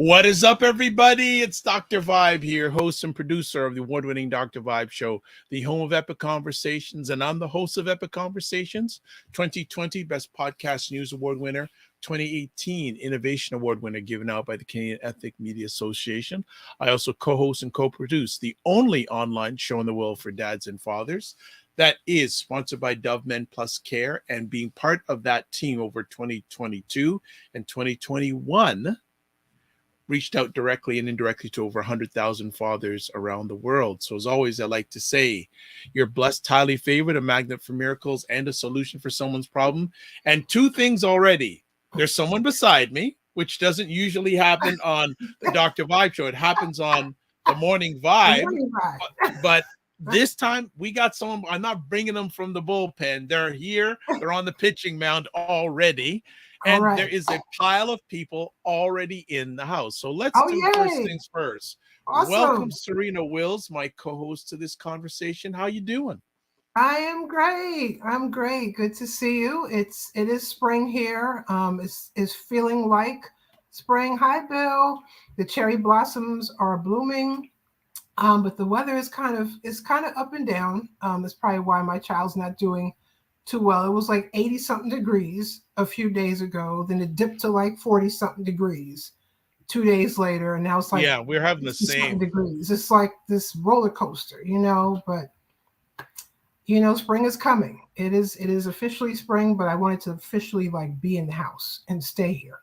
What is up, everybody? It's Dr. Vibe here, host and producer of the award-winning Dr. Vibe Show, the home of Epic Conversations, and I'm the host of Epic Conversations, 2020 Best Podcast News Award winner, 2018 Innovation Award winner given out by the Canadian Ethnic Media Association. I also co-host and co-produce the only online show in the world for dads and fathers that is sponsored by Dove Men Plus Care, and being part of that team over 2022 and 2021, reached out directly and indirectly to over 100,000 fathers around the world. So as always, I like to say, you're blessed, highly favored, a magnet for miracles, and a solution for someone's problem. And two things already. There's someone beside me, which doesn't usually happen on the Dr. Vibe Show. It happens on the Morning Vibe. But this time, we got someone. I'm not bringing them from the bullpen. They're here. They're on the pitching mound already. And there is a pile of people already in the house. So let's do first things first. Awesome. Welcome, Serena Wills, my co-host to this conversation. How you doing? I am great. I'm great. Good to see you. It is spring here. It's feeling like spring. Hi, Bill. The cherry blossoms are blooming. But the weather is kind of up and down. That's probably why my child's not doing too well. It was like 80 something degrees a few days ago. Then it dipped to like 40 something degrees 2 days later. And now it's like, we're having the same degrees. It's like this roller coaster, but spring is coming. It is officially spring, but I wanted to officially like be in the house and stay here.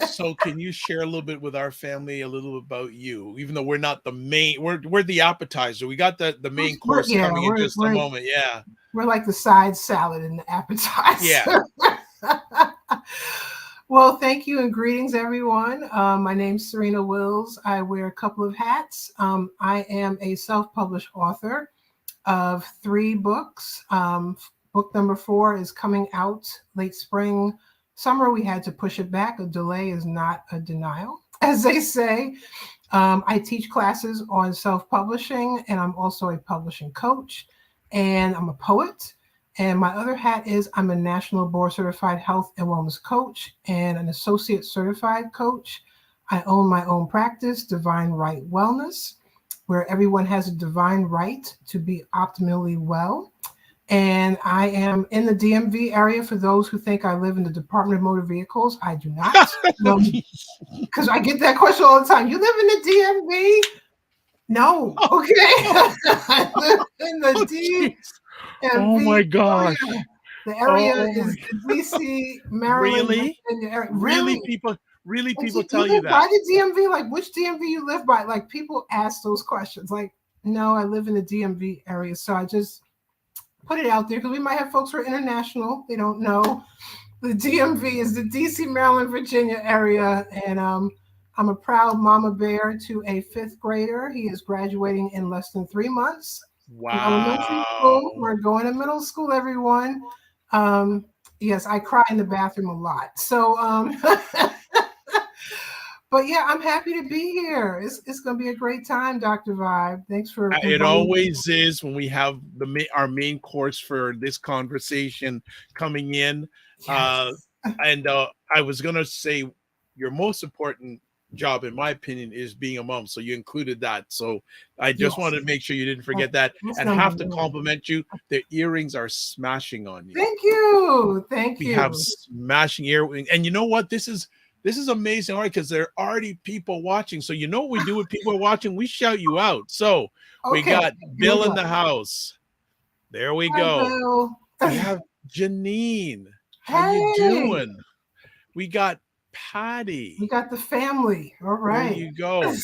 So can you share a little bit with our family, a little bit about you, even though we're not the main, we're the appetizer. We got the main course coming in just a moment. Yeah. We're like the side salad and the appetizer. Yeah. Well, thank you and greetings, everyone. My name's Serena Wills. I wear a couple of hats. I am a self-published author of 3 books. Book number 4 is coming out late spring. Summer, we had to push it back. A delay is not a denial, as they say. I teach classes on self-publishing, and I'm also a publishing coach. And I'm a poet. And my other hat is I'm a national board certified health and wellness coach and an associate certified coach. I own my own practice, Divine Right Wellness, where everyone has a divine right to be optimally well. And I am in the DMV area. For those who think I live in the Department of Motor Vehicles, I do not. Because I get that question all the time. You live in the DMV? No. Okay. I live in the DMV. Oh my gosh. The area is DC, Maryland. Really? People tell you that. By the DMV, like which DMV you live by? Like people ask those questions. Like, no, I live in the DMV area. So I just put it out there because we might have folks who are international. They don't know. The DMV is the DC, Maryland, Virginia area. And I'm a proud mama bear to a 5th grader. He is graduating in less than 3 months. Wow. We're going to middle school, everyone. Yes, I cry in the bathroom a lot. So, but yeah, I'm happy to be here. It's going to be a great time, Dr. Vibe. Thanks for it always is when we have our main course for this conversation coming in. Yes. And I was going to say your most important job, in my opinion, is being a mom. So you included that. So I just wanted to make sure you didn't forget that. And have to compliment you. The earrings are smashing on you. Thank you. We have smashing earrings. And you know what? This is amazing, right? Because there are already people watching. So you know what we do when people are watching? We shout you out. So we got Bill in the house. There we go. Bill. We have Janine. How you doing? We got Patty. We got the family. All right. There you go.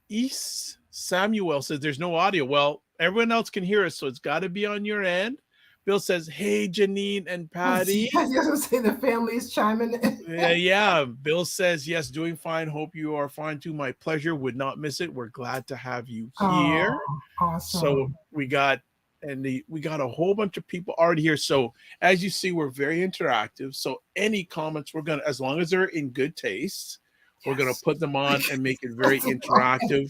East Samuel says there's no audio. Well, everyone else can hear us, so it's got to be on your end. Bill says, "Hey, Janine and Patty." I was going to say the family is chiming in. Yeah. Bill says, "Yes, doing fine. Hope you are fine too. My pleasure. Would not miss it. We're glad to have you here." Awesome. So we got a whole bunch of people already here. So as you see, we're very interactive. So any comments, we're gonna, as long as they're in good taste, we're gonna put them on and make it very interactive.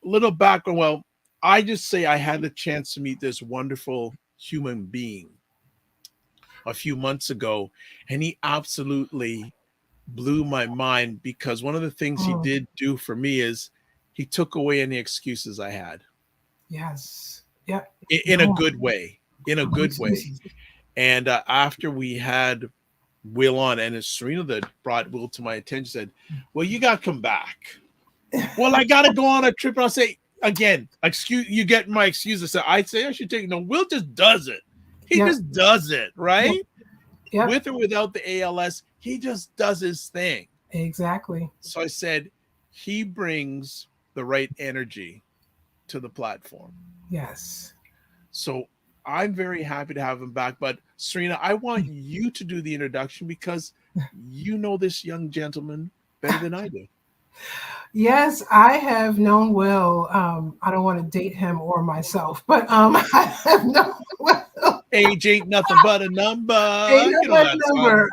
Little background. Well, I just say I had the chance to meet this wonderful human being a few months ago, and he absolutely blew my mind, because one of the things he did do for me is he took away any excuses I had. Yes. Yep. In a good way. In a No good way. excuses. And after we had Wil on, and it's Serena that brought Wil to my attention, said, well, you got to come back. Well, I got to go on a trip. And I'll say, again, excuse, you get my excuses. So I'd say I should take, no, Wil just does it. He just does it, right? Yep. With or without the ALS, he just does his thing. Exactly. So I said, he brings the right energy to the platform. Yes. So I'm very happy to have him back. But Serena, I want you to do the introduction, because you know this young gentleman better than I do. Yes, I have known Wil. I don't want to date him or myself, but I have known Wil. Age ain't nothing but a number. You know that number.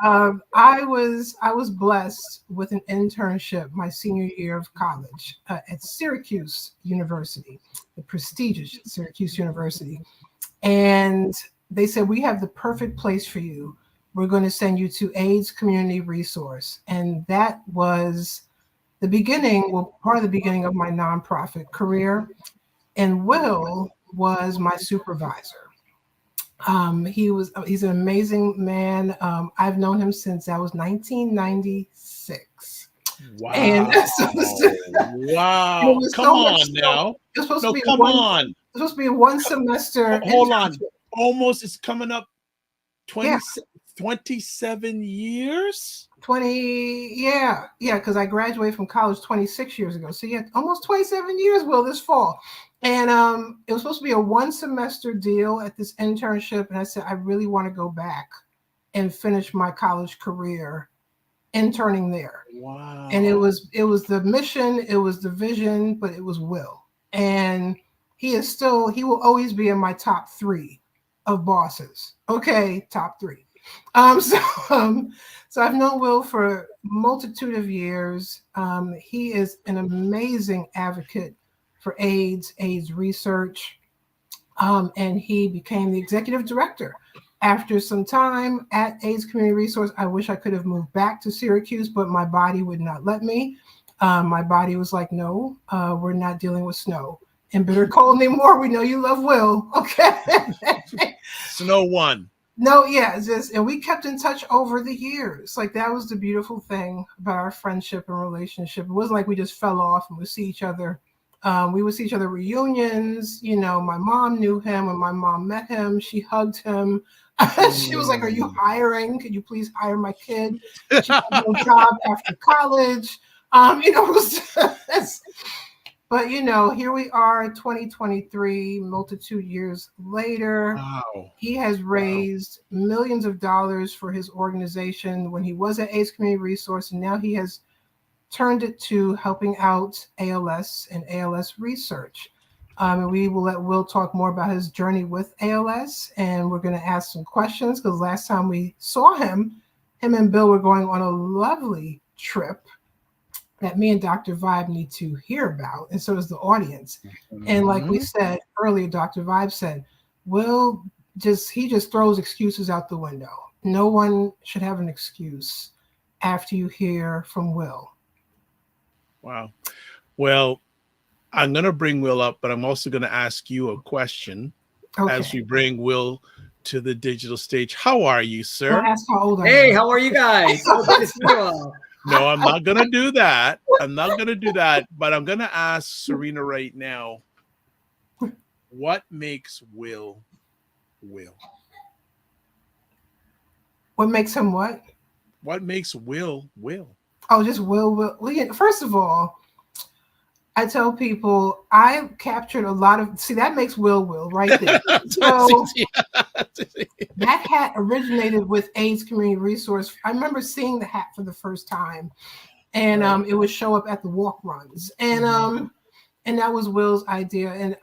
I was blessed with an internship my senior year of college at Syracuse University, the prestigious Syracuse University. And they said, we have the perfect place for you. We're going to send you to AIDS Community Resource. And that was the beginning, well, part of the beginning of my nonprofit career. And Wil was my supervisor. He's an amazing man. I've known him since I was 1996. Wow. And wow. Come on now. It's supposed to be come on. It's supposed to be one semester. Hold on. Almost, it's coming up 27 years? 20, yeah, because I graduated from college 26 years ago. So yeah, almost 27 years, Wil, this fall. And it was supposed to be a one semester deal at this internship. And I said, I really want to go back and finish my college career interning there. Wow. And it was the mission, it was the vision, but it was Wil. And he will always be in my top 3 of bosses. Okay, top 3. So I've known Wil for a multitude of years. He is an amazing advocate for AIDS research. And he became the executive director. After some time at AIDS Community Resource, I wish I could have moved back to Syracuse, but my body would not let me. My body was like, no, we're not dealing with snow and bitter cold anymore. We know you love Wil. Okay. Snow one. No, yeah, and we kept in touch over the years. Like, that was the beautiful thing about our friendship and relationship. It wasn't like we just fell off and would see each other. We would see each other at reunions. You know, my mom knew him. When my mom met him, she hugged him. She was like, are you hiring? Could you please hire my kid? She had no job after college. You know, it was but, you know, here we are, 2023, multitude years later. Wow. He has raised millions of dollars for his organization when he was at AIDS Community Resource, and now he has turned it to helping out ALS and ALS research. And we will let Wil talk more about his journey with ALS, and we're going to ask some questions, because last time we saw him and Bill were going on a lovely trip that me and Dr. Vibe need to hear about, and so does the audience. Mm-hmm. And like we said earlier, Dr. Vibe said, Wil he just throws excuses out the window. No one should have an excuse after you hear from Wil. Wow. Well, I'm going to bring Wil up, but I'm also going to ask you a question as we bring Wil to the digital stage. How are you, sir? Don't ask how old I am. Hey, how are you guys? So good to see you all. No, I'm not going to do that. I'm not going to do that. But I'm going to ask Serena right now, what makes Wil Wil? What makes him what? What makes Wil Wil? Oh, just Wil. Well, first of all, I tell people I captured a lot of, that makes Wil right there. So that hat originated with AIDS Community Resource. I remember seeing the hat for the first time, and it would show up at the walk runs, and that was Wil's idea. And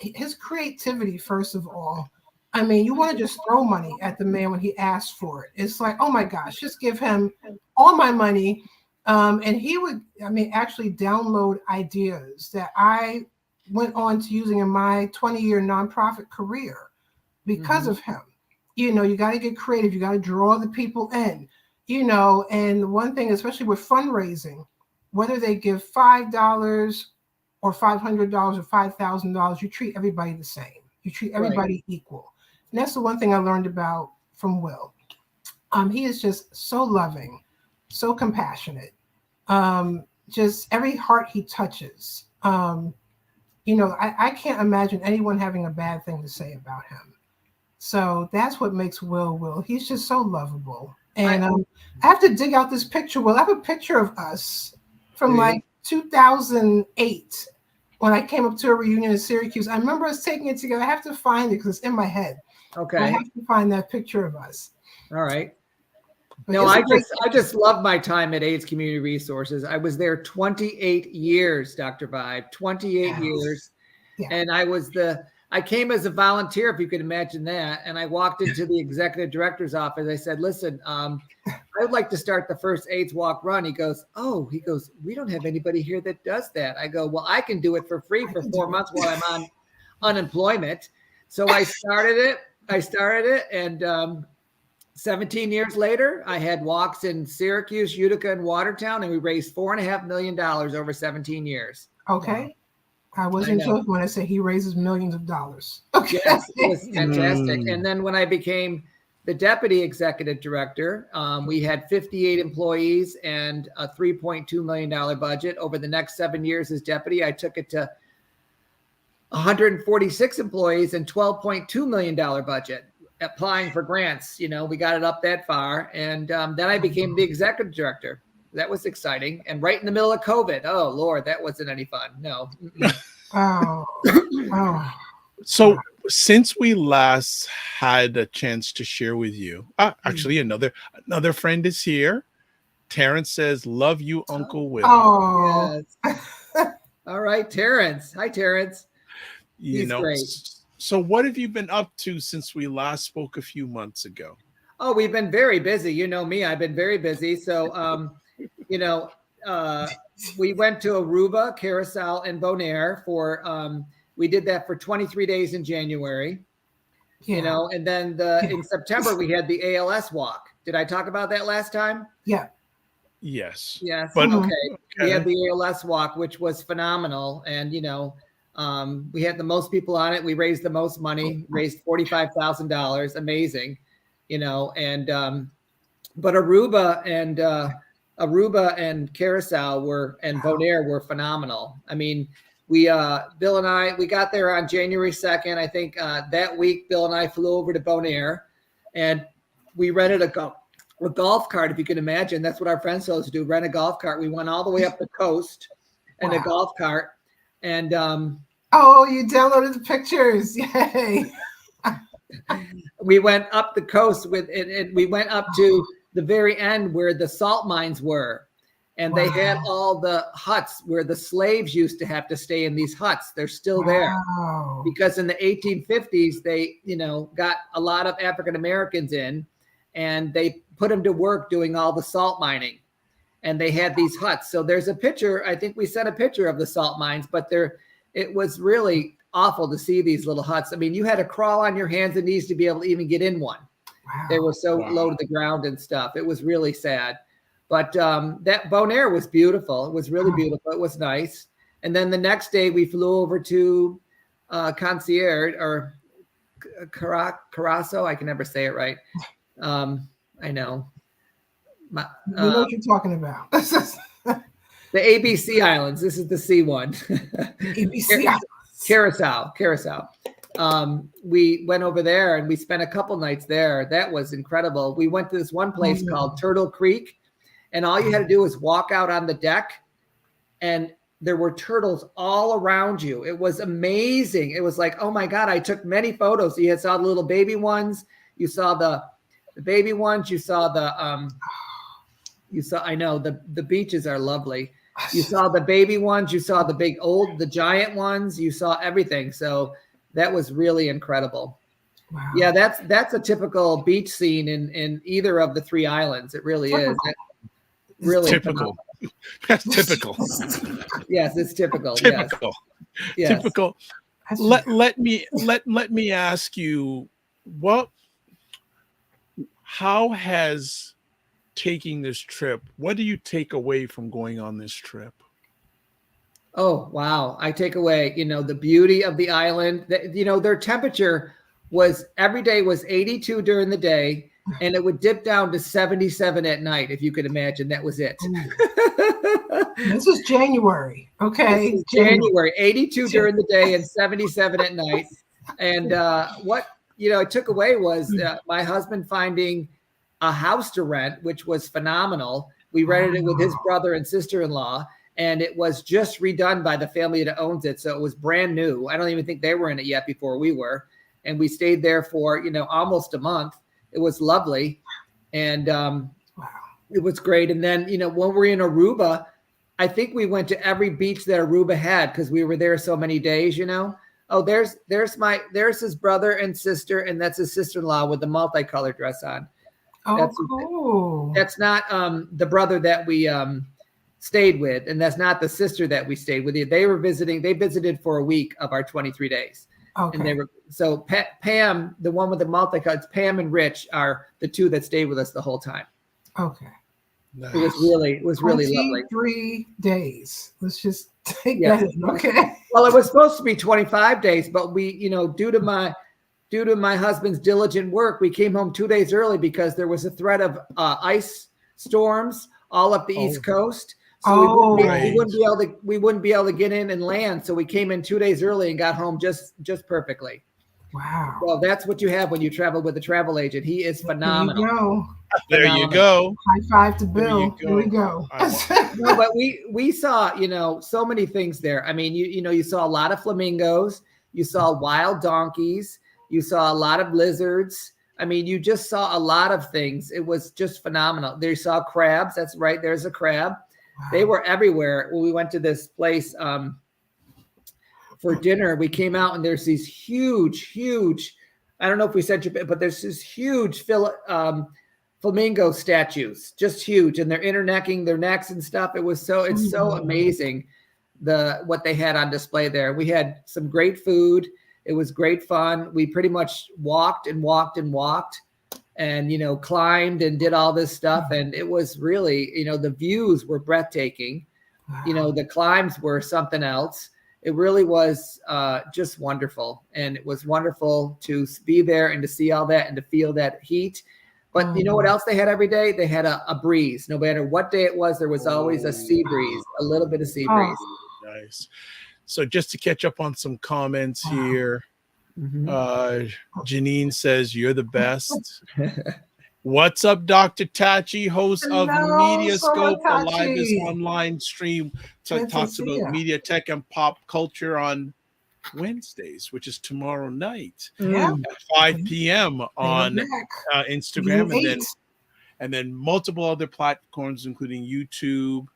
his creativity, first of all. I mean, you want to just throw money at the man when he asked for it. It's like, oh my gosh, just give him all my money. And he would, actually download ideas that I went on to using in my 20-year nonprofit career because of him. You know, you got to get creative. You got to draw the people in. And one thing, especially with fundraising, whether they give $5 or $500 or $5,000, you treat everybody the same. You treat everybody equal. And that's the one thing I learned about from Wil. He is just so loving, so compassionate. Just every heart he touches. I can't imagine anyone having a bad thing to say about him. So that's what makes Wil. He's just so lovable. And I have to dig out this picture. Wil, I have a picture of us from like 2008 when I came up to a reunion in Syracuse. I remember us taking it together. I have to find it because it's in my head. Okay. I have to find that picture of us. All right. But No, I just love my time at AIDS Community Resources. I was there 28 years, Dr. Vibe, 28 years. Yeah. And I came as a volunteer, if you could imagine that. And I walked into the executive director's office. I said, listen, I would like to start the first AIDS walk run. He goes, we don't have anybody here that does that. I go, well, I can do it for free for 4 months while I'm on unemployment. So I started it. And 17 years later, I had walks in Syracuse, Utica, and Watertown, and we raised $4.5 million over 17 years. Okay. I wasn't joking when I said he raises millions of dollars. Okay. Yes, it was fantastic. And then when I became the deputy executive director, we had 58 employees and a $3.2 million budget. Over the next 7 years as deputy, I took it to 146 employees and $12.2 million budget. Applying for grants, we got it up that far. And then I became the executive director. That was exciting. And right in the middle of COVID. Oh, Lord, that wasn't any fun. No. So since we last had a chance to share with you, actually another friend is here. Terrence says, love you, Uncle Wil. Oh, yes. All right, Terrence. Hi, Terrence. He's great. So what have you been up to since we last spoke a few months ago? Oh, we've been very busy. You know me, I've been very busy. So, we went to Aruba, Curacao, and Bonaire we did that for 23 days in January, and then in September, we had the ALS walk. Did I talk about that last time? Yeah. Yes. Yes. But, okay. We had the ALS walk, which was phenomenal. And, we had the most people on it. We raised the most money, raised $45,000. Amazing, but Aruba and Curacao and Bonaire were phenomenal. I mean, Bill and I, we got there on January 2nd. I think that week, Bill and I flew over to Bonaire and we rented a golf cart, if you can imagine. That's what our friends told us to do, rent a golf cart. We went all the way up the coast in a golf cart. And you downloaded the pictures. Yay. We went up the coast with it. We went up to the very end where the salt mines were. And they had all the huts where the slaves used to have to stay in these huts. They're still there because in the 1850s, they, got a lot of African Americans in and they put them to work doing all the salt mining. And they had these huts. So there's a picture. I think we sent a picture of the salt mines, but it was really awful to see these little huts. I mean, you had to crawl on your hands and knees to be able to even get in one. Wow. They were so low to the ground and stuff. It was really sad. But that Bonaire was beautiful. It was really beautiful. It was nice. And then the next day we flew over to Concierge or Carazo. I can never say it right. I know. You know what you're talking about. The ABC Islands. This is the C one. ABC Islands. Curacao. We went over there and we spent a couple nights there. That was incredible. We went to this one place called Turtle Creek, and all you had to do was walk out on the deck, and there were turtles all around you. It was amazing. It was like, oh my God, I took many photos. You saw the little baby ones. You saw the baby ones. You saw I know the beaches are lovely. You saw the baby ones. You saw the giant ones. You saw everything. So that was really incredible. Wow. Yeah, that's a typical beach scene in either of the three islands. It really is. Really typical. That's typical. Yes, it's typical. Typical. Yes. Typical. Let me ask you, how has taking this trip, what do you take away from going on this trip? Oh, wow. I take away, the beauty of the island. Their temperature was every day was 82 during the day, and it would dip down to 77 at night. If you could imagine, that was it. This is January. Okay. This is January, 82 during the day and 77 at night. And what, I took away was my husband finding a house to rent, which was phenomenal. We rented it with his brother and sister-in-law. And it was just redone by the family that owns it. So it was brand new. I don't even think they were in it yet before we were. And we stayed there for, almost a month. It was lovely. And it was great. And then, when we're in Aruba, I think we went to every beach that Aruba had because we were there so many days, Oh, there's his brother and sister, and that's his sister-in-law with the multicolored dress on. Oh, cool. That's not the brother that we stayed with, and that's not the sister that we stayed with. They visited for a week of our 23 days. Okay. And Pam, the one with the multicolors, Pam and Rich are the two that stayed with us the whole time. Okay. Nice. It was really lovely. 3 days. Let's just take that in. Okay. Well, it was supposed to be 25 days, but we, due to my husband's diligent work, we came home 2 days early because there was a threat of ice storms all up the East Coast. So we wouldn't be able to get in and land. So we came in 2 days early and got home just perfectly. Wow. Well, that's what you have when you travel with a travel agent. He is phenomenal. There you go. High five to Bill. Here we go. No, but we saw, so many things there. I mean, you saw a lot of flamingos. You saw wild donkeys. You saw a lot of lizards. I mean, you just saw a lot of things. It was just phenomenal. There you saw crabs. That's right. There's a crab. Wow. They were everywhere. When we went to this place for dinner, we came out and there's these huge, I don't know if we sent you, but there's this huge flamingo statues, just huge. And they're internecking their necks and stuff. It's so amazing what they had on display there. We had some great food. It was great fun. We pretty much walked and climbed and did all this stuff. And it was really, the views were breathtaking. Wow. The climbs were something else. It really was just wonderful. And it was wonderful to be there and to see all that and to feel that heat. But you know what else they had every day? They had a breeze. No matter what day it was, there was always a sea breeze, a little bit of sea breeze. Nice. So just to catch up on some comments here, Janine says, you're the best. What's up, Dr. Tachi, host of Mediascope, the livest online stream talks about media, tech, and pop culture on Wednesdays, which is tomorrow night at 5 p.m. on Instagram, and then multiple other platforms, including YouTube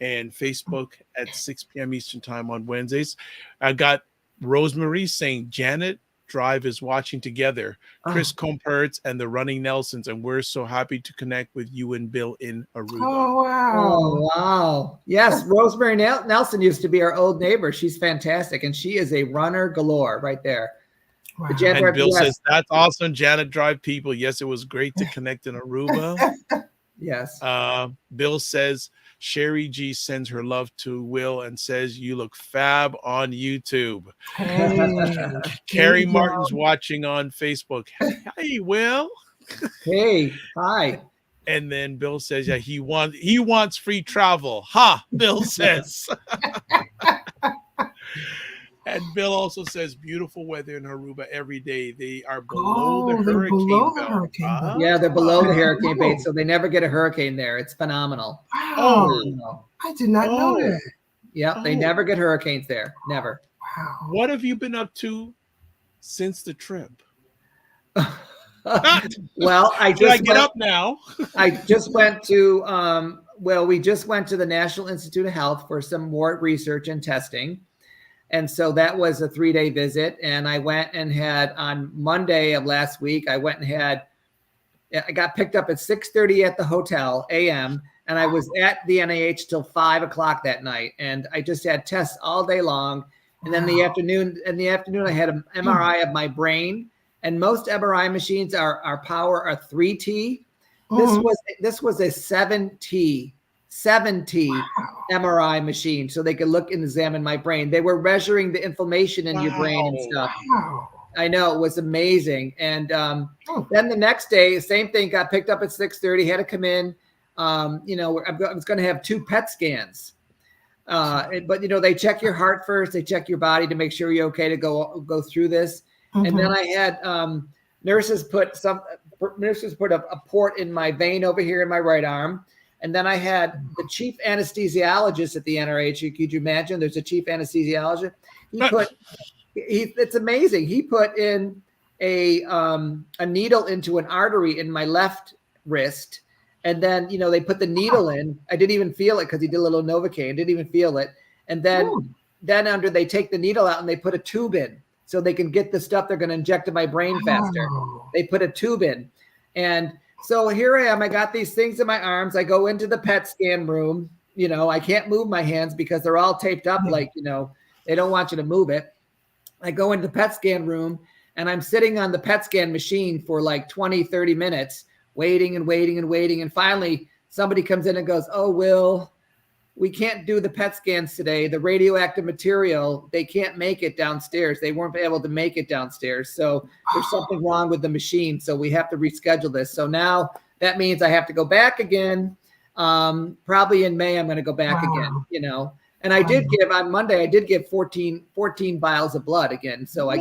and Facebook at 6 p.m. Eastern time on Wednesdays. I got Rosemary saying Janet Drive is watching together, Chris Compertz and the Running Nelsons, and we're so happy to connect with you and Bill in Aruba. Oh, wow. Yes, Rosemary Nelson used to be our old neighbor. She's fantastic, and she is a runner galore right there. Wow. And Bill says, that's awesome, Janet Drive people. Yes, it was great to connect in Aruba. Yes. Bill says, Sherry G sends her love to Will and says, you look fab on YouTube. Hey. Carrie Martin's watching on Facebook. Hey, Will. Hey, hi. And then Bill says, yeah, he wants free travel. Ha, Bill says. And Bill also says, beautiful weather in Aruba every day. They are below the hurricane belt. Yeah, they're below the hurricane belt, so they never get a hurricane there. It's phenomenal. Wow. I did not know that. Yeah, they never get hurricanes there. Never. Wow. What have you been up to since the trip? Well, I get up now. I just went to, we just went to the National Institute of Health for some more research and testing. And so that was a 3-day visit. And I went and had on Monday of last week, I got picked up at 6:30 at the hotel a.m. And I was at the NIH till 5 o'clock that night. And I just had tests all day long. And then in the afternoon, I had an MRI of my brain. And most MRI machines are 3T. This was a 7T MRI machine, so they could look and examine my brain. They were measuring the inflammation in your brain and stuff. Wow. I know, it was amazing. And then the next day, same thing, got picked up at 6:30, had to come in. I was going to have 2 PET scans. But they check your heart first. They check your body to make sure you're okay to go through this. Mm-hmm. And then I had nurses put a port in my vein over here in my right arm. And then I had the chief anesthesiologist at the NRH. Could you imagine? There's a chief anesthesiologist. It's amazing. He put in a needle into an artery in my left wrist. And then, they put the needle in. I didn't even feel it because he did a little Novocaine. Didn't even feel it. And then they take the needle out and they put a tube in so they can get the stuff they're going to inject in my brain faster. They put a tube in. And so here I am. I got these things in my arms. I go into the PET scan room. I can't move my hands because they're all taped up. Like, they don't want you to move it. I go into the PET scan room and I'm sitting on the PET scan machine for like 20, 30 minutes. Waiting and waiting and waiting. And finally, somebody comes in and goes, "Oh, Will, we can't do the PET scans today. The radioactive material, they can't make it downstairs. They weren't able to make it downstairs. So there's something wrong with the machine. So we have to reschedule this." So now that means I have to go back again. Probably in May, I'm going to go back again, And I did give, on Monday, I did give 14 vials of blood again. So I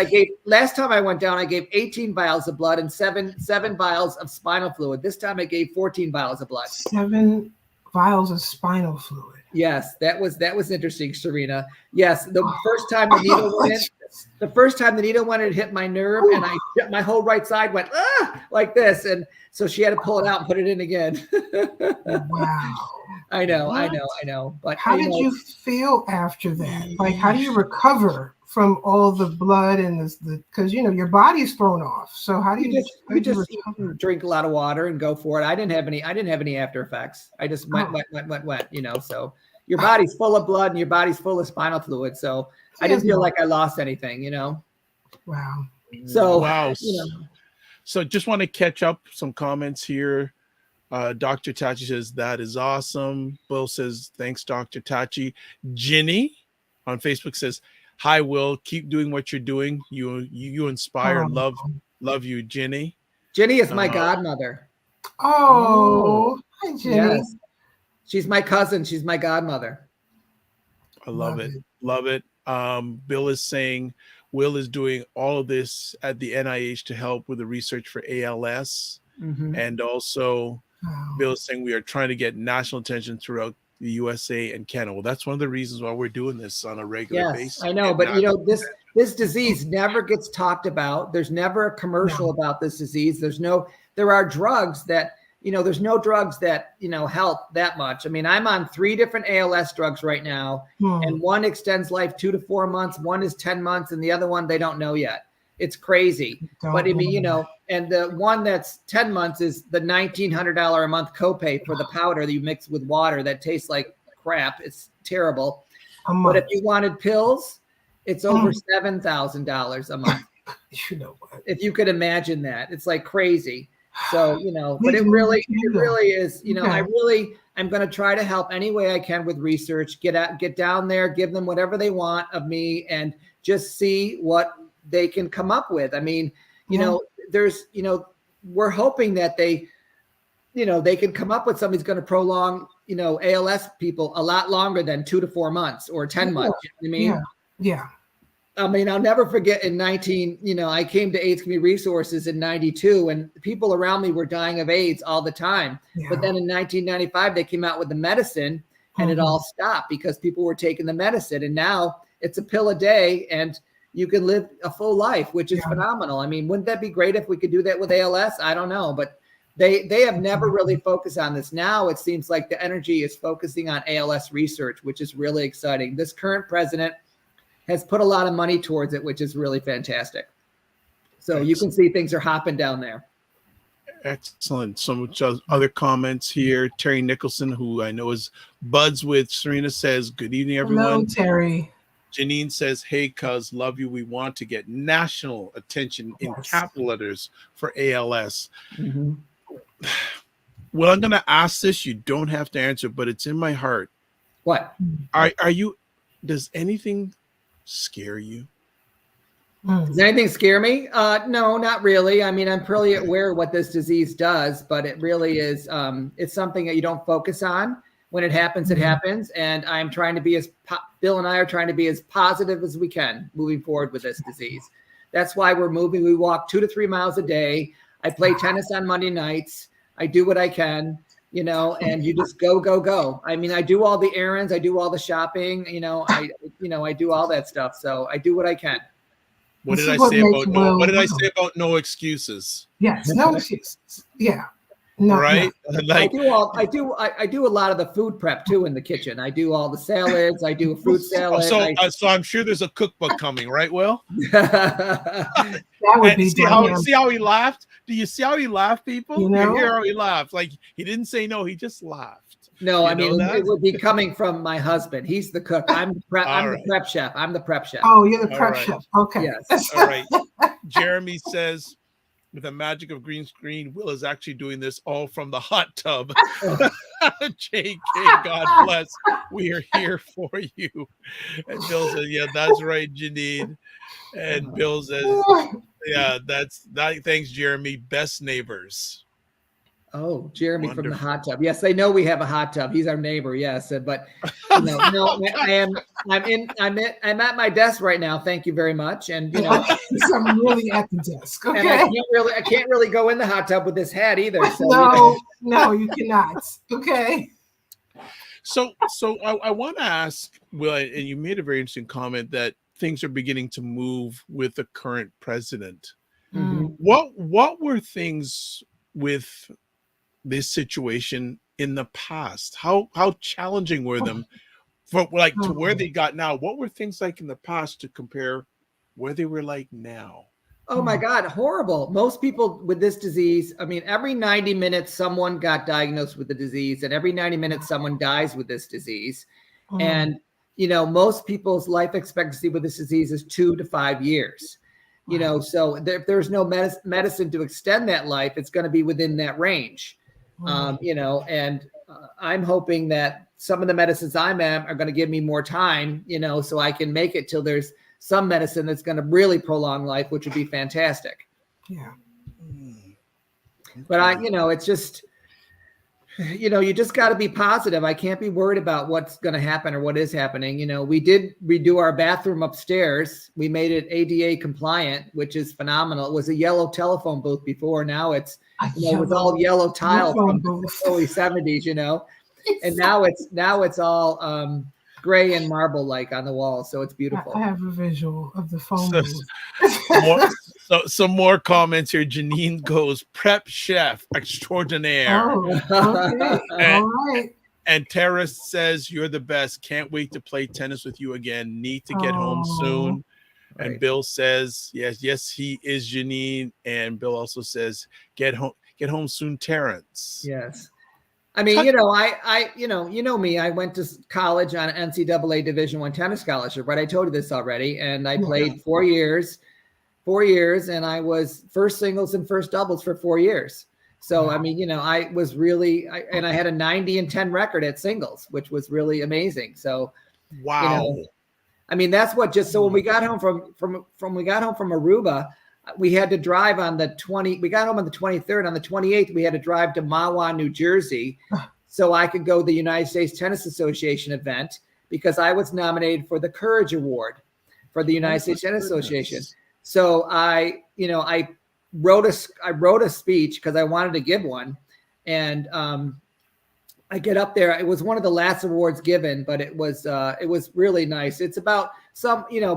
gave, last time I went down, I gave 18 vials of blood and seven vials of spinal fluid. This time I gave 14 vials of blood. 7 vials of spinal fluid. Yes, that was interesting, Serena. Yes, the first time the needle went in, it hit my nerve, and my whole right side went like this, and so she had to pull it out and put it in again. Wow. I know. But how did you feel after that? Like, how do you recover from all the blood and because your body's thrown off? So how do you just drink a lot of water and go for it? I didn't have any after effects. I just went. So your body's full of blood and your body's full of spinal fluid. So I didn't feel like I lost anything. Wow. So wow. So just want to catch up some comments here. Dr. Tachi says, that is awesome. Bill says, thanks, Dr. Tachi. Ginny on Facebook says, hi, Will. Keep doing what you're doing. You inspire. Love you, Ginny. Ginny is my godmother. Oh, hi, Ginny. Yes. She's my cousin. She's my godmother. I love it. Love it. Bill is saying Will is doing all of this at the NIH to help with the research for ALS. Mm-hmm. And also Bill is saying we are trying to get national attention throughout the USA and Canada. Well, that's one of the reasons why we're doing this on a regular basis. I know, but this disease never gets talked about. There's never a commercial about this disease. There are drugs that, there's no drugs that, help that much. I mean, I'm on 3 different ALS drugs right now, and one extends life 2 to 4 months. One is 10 months, and the other one, they don't know yet. It's crazy. But I mean, and the one that's 10 months is the $1,900 a month copay for the powder that you mix with water that tastes like crap. It's terrible. But if you wanted pills, it's over $7,000 a month. If you could imagine that, it's like crazy. So, but it really is, I'm going to try to help any way I can with research, get down there, give them whatever they want of me, and just see what they can come up with. I mean, we're hoping that they can come up with something that's going to prolong, ALS people a lot longer than 2 to 4 months or 10 months. You know what I mean? Yeah. I mean, I'll never forget I came to AIDS Community Resources in 92, and people around me were dying of AIDS all the time. Yeah. But then in 1995, they came out with the medicine and it all stopped because people were taking the medicine. And now it's a pill a day and you can live a full life, which is phenomenal. I mean, wouldn't that be great if we could do that with ALS? I don't know, but they have never really focused on this. Now it seems like the energy is focusing on ALS research, which is really exciting. This current president has put a lot of money towards it, which is really fantastic. So you can see things are hopping down there. Excellent. Some other comments here. Terry Nicholson, who I know is buds with Serena, says, good evening, everyone. Hello, Terry. Janine says, hey, cuz, love you. We want to get national attention in capital letters for ALS. Mm-hmm. Well, I'm going to ask this. You don't have to answer, but it's in my heart. What? Are you, does anything scare you? Does anything scare me? No, not really. I mean, I'm pretty aware of what this disease does, but it really is, it's something that you don't focus on. When it happens, it happens. And I'm trying to be Bill and I are trying to be as positive as we can moving forward with this disease. That's why we're moving. We walk 2 to 3 miles a day. I play tennis on Monday nights. I do what I can, and you just go, go, go. I mean, I do all the errands. I do all the shopping, I do all that stuff. So I do what I can. What did I say about no? What did I say about no excuses? Yes, no excuses. Yeah, no, right. No. Like I do a lot of the food prep too in the kitchen. I do all the salads. I do a fruit salad. So I'm sure there's a cookbook coming, right, Will? That would be see how he laughed. Do you see how he laughed, people? You hear how he laughed? Like he didn't say no, he just laughed. No, I mean it would be coming from my husband. He's the cook. I'm the prep chef. I'm the prep chef. Oh, you're the prep chef. Okay. Yes. All right. Jeremy says, with the magic of green screen, Will is actually doing this all from the hot tub. JK, God bless. We are here for you. And Bill says, yeah, that's right, Janine. And Bill says, yeah, thanks, Jeremy. Best neighbors. Oh, Jeremy Wonderful. From the hot tub. Yes, they know we have a hot tub. He's our neighbor. Yes, but no, I'm at my desk right now. Thank you very much. And I'm really at the desk. Okay. And I can't really go in the hot tub with this hat either. So no, you cannot. Okay. So I want to ask Will, and you made a very interesting comment that things are beginning to move with the current president. Mm-hmm. What were things with this situation in the past? How challenging were them to where they got now? What were things like in the past to compare where they were like now? Oh my God, horrible. Most people with this disease, I mean, every 90 minutes, someone got diagnosed with the disease, and every 90 minutes, someone dies with this disease. And, most people's life expectancy with this disease is 2 to 5 years. So if there's no medicine to extend that life, it's going to be within that range. I'm hoping that some of the medicines I'm at are going to give me more time, so I can make it till there's some medicine that's going to really prolong life, which would be fantastic. Yeah. But it's just, you just got to be positive. I can't be worried about what's going to happen or what is happening. We did redo our bathroom upstairs. We made it ADA compliant, which is phenomenal. It was a yellow telephone booth before. Now it's, with all yellow tile from the early 70s, and now it's all gray and marble like on the wall. So it's beautiful. I have a visual of the phone booth. Some more comments here. Janine goes, prep chef extraordinaire. Oh, okay. All right. And Terrace says, you're the best. Can't wait to play tennis with you again. Need to get home soon. Right. And Bill says, yes, he is Janine. And Bill also says, get home soon, Terrence. Yes. I mean, I me. I went to college on NCAA Division I tennis scholarship, right? I told you this already. And I played 4 years, and I was first singles and first doubles for 4 years. So, I mean, I was really, and I had a 90-10 record at singles, which was really amazing. So, wow. I mean, that's what so when we got home from Aruba, we had to drive on we got home on the 23rd. On the 28th, we had to drive to Mahwah, New Jersey, so I could go to the United States Tennis Association event because I was nominated for the Courage Award for the United States Tennis Association. So I wrote a speech because I wanted to give one, and I get up there. It was one of the last awards given, but it was really nice. It's about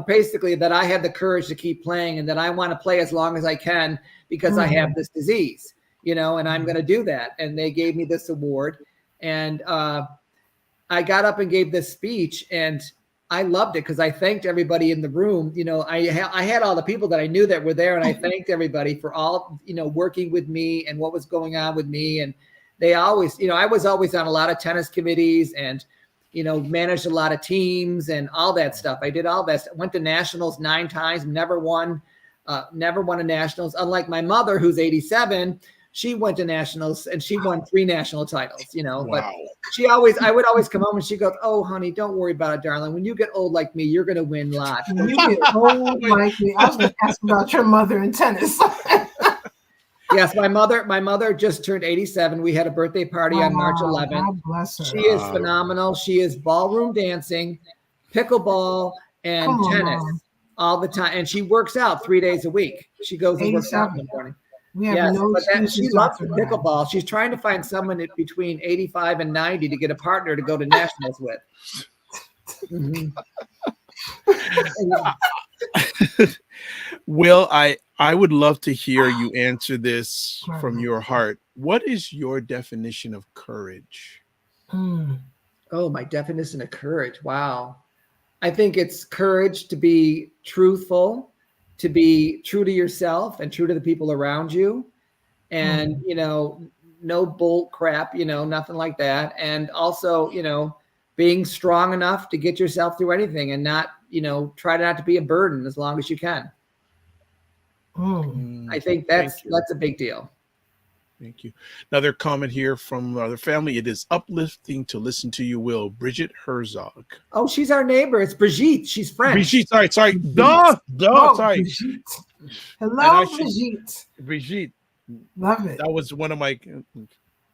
basically that I had the courage to keep playing and that I want to play as long as I can because I have this disease, and I'm going to do that. And they gave me this award, and I got up and gave this speech, and I loved it because I thanked everybody in the room. I had all the people that I knew that were there, and I thanked everybody for all, working with me and what was going on with me. And they always, I was always on a lot of tennis committees and, managed a lot of teams and all that stuff. I did all that. Went to nationals 9 times, never won a nationals. Unlike my mother, who's 87, she went to nationals and she won 3 national titles, you know, but Wow. I would always come home and she goes, "Oh, honey, don't worry about it, darling. When you get old like me, you're going to win lots." When you get old like me, I was going to ask about your mother in tennis. Yes, my mother just turned 87. We had a birthday party on March 11th. God bless her. She is phenomenal. She is ballroom dancing, pickleball, and tennis all the time. And she works out 3 days a week. She goes and works out in the morning. We have no excuses. She loves the pickleball. She's trying to find someone between 85 and 90 to get a partner to go to nationals with. Mm-hmm. Will, I would love to hear you answer this from your heart. What is your definition of courage? Oh, my definition of courage. Wow. I think it's courage to be truthful, to be true to yourself and true to the people around you. And, you know, no bull crap, you know, nothing like that. And also, you know, being strong enough to get yourself through anything and not, you know, try not to be a burden as long as you can. I think that's a big deal. Thank you. Another comment here from the family. It is uplifting to listen to you, Will. Bridget Herzog. Oh, she's our neighbor. It's Brigitte. She's French. Brigitte, sorry. Oh, Sorry. Brigitte. Hello, Brigitte. Brigitte. Love it. That was one of my...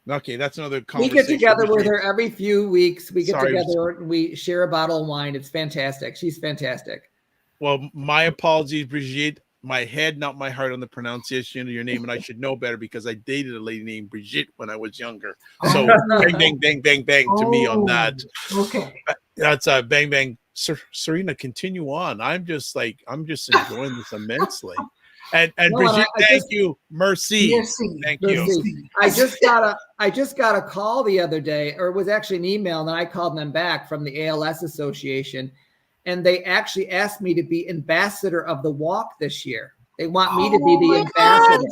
Okay, that's another We conversation. get together with her every few weeks. We get Sorry. together and we share a bottle of wine. It's fantastic. She's fantastic. Well, my apologies, Brigitte. My head, not my heart, on the pronunciation of your name, and I should know better because I dated a lady named Brigitte when I was younger. So bang, bang, bang, bang, bang to me on that. Okay. That's a bang, bang. Serena, continue on. I'm just enjoying this immensely. And Brigitte, thank you. Merci. Thank you. I just got a call the other day, or it was actually an email, and I called them back from the ALS Association. And they actually asked me to be ambassador of the walk this year. They want me to be the ambassador.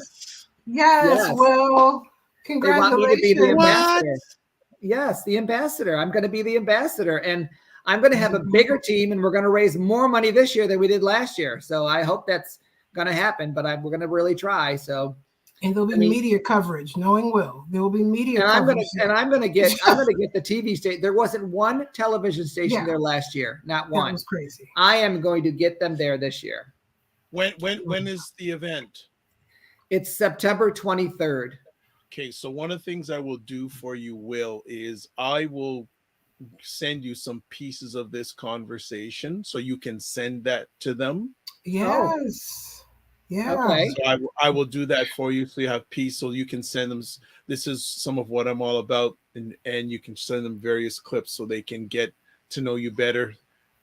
Yes. Well, congratulations. They want me to be the ambassador. Yes, the ambassador. I'm going to be the ambassador. And I'm going to have a bigger team, and we're going to raise more money this year than we did last year. So I hope that's going to happen, but we're going to really try. So. And there'll be media coverage, knowing Will. There will be media coverage. I'm gonna get the TV station. There wasn't one television station there last year, not one. That was crazy. I am going to get them there this year. When is the event? It's September 23rd. Okay, so one of the things I will do for you, Will, is I will send you some pieces of this conversation so you can send that to them. Yes. Yeah. Okay. So I will do that for you, so you have peace, so you can send them. This is some of what I'm all about, and you can send them various clips so they can get to know you better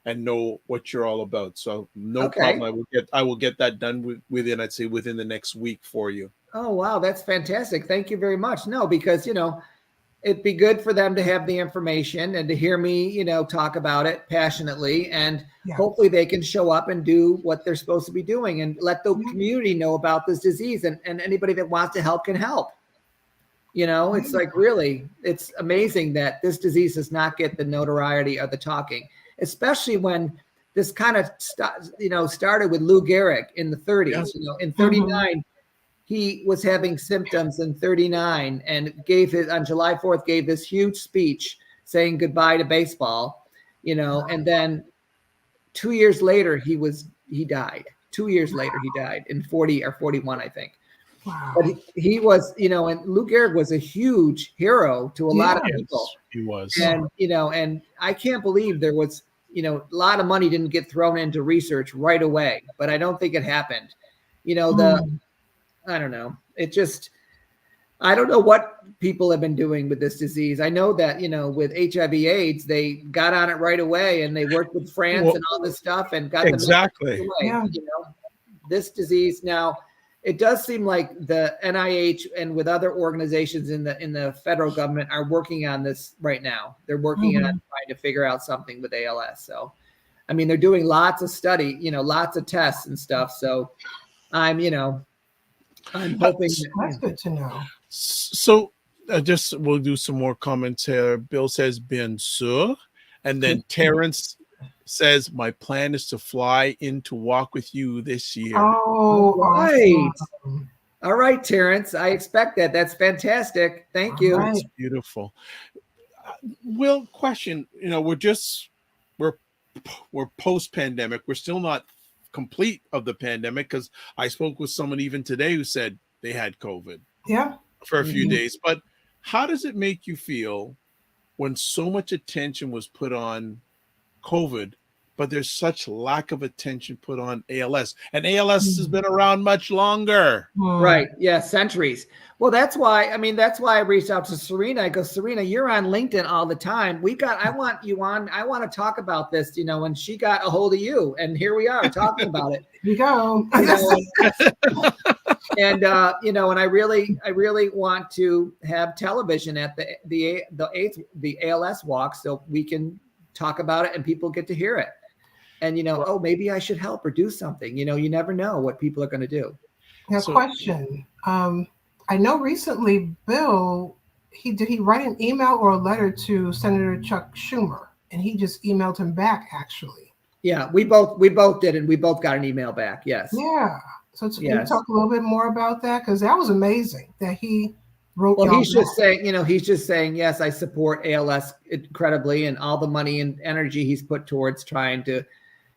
and know what you're all about. So no problem. I will get that done within the next week for you. Oh wow, that's fantastic. Thank you very much. No, because it'd be good for them to have the information and to hear me, talk about it passionately, and hopefully they can show up and do what they're supposed to be doing and let the community know about this disease, and anybody that wants to help can help. It's like, really, it's amazing that this disease does not get the notoriety or the talking, especially when this kind of, started with Lou Gehrig in the 30s, in 39, he was having symptoms in 39 and on July 4th, gave this huge speech saying goodbye to baseball, and then 2 years later, he died. 2 years later, he died in 40 or 41, I think. Wow. But he was, and Lou Gehrig was a huge hero to a lot of people. He was. And, and I can't believe there was, a lot of money didn't get thrown into research right away, but I don't think it happened. I don't know. I don't know what people have been doing with this disease. I know that, with HIV/AIDS, they got on it right away and they worked with France and all this stuff and got them exactly. away. Yeah. This disease now, it does seem like the NIH and with other organizations in the federal government are working on this right now. They're working on trying to figure out something with ALS. So, they're doing lots of study, lots of tests and stuff. So I'm hoping that's good to know. So we'll do some more comments here. Bill says, bien sûr. And then Terrence says, my plan is to fly in to walk with you this year. Oh, right. Awesome. All right, Terrence. I expect that. That's fantastic. Thank you. Right. That's beautiful. Will, question, we're post-pandemic. We're still not complete of the pandemic, because I spoke with someone even today who said they had COVID Yeah. for a few Mhm. days. But how does it make you feel when so much attention was put on COVID, but there's such lack of attention put on ALS? And ALS has been around much longer. Right. Yeah. Centuries. Well, that's why I reached out to Serena. I go, Serena, you're on LinkedIn all the time. I want you on. I want to talk about this, and she got a hold of you, and here we are talking about it. Here we go. And and I really want to have television at the ALS walk, so we can talk about it and people get to hear it. And oh, maybe I should help or do something. You never know what people are going to do. Now, question. I know recently, Bill, did he write an email or a letter to Senator Chuck Schumer, and he just emailed him back, actually. Yeah, we both did, and we both got an email back. Yes. Yeah. So can you talk a little bit more about that? Because that was amazing that he wrote. Well, he's just saying, yes, I support ALS incredibly, and all the money and energy he's put towards trying to,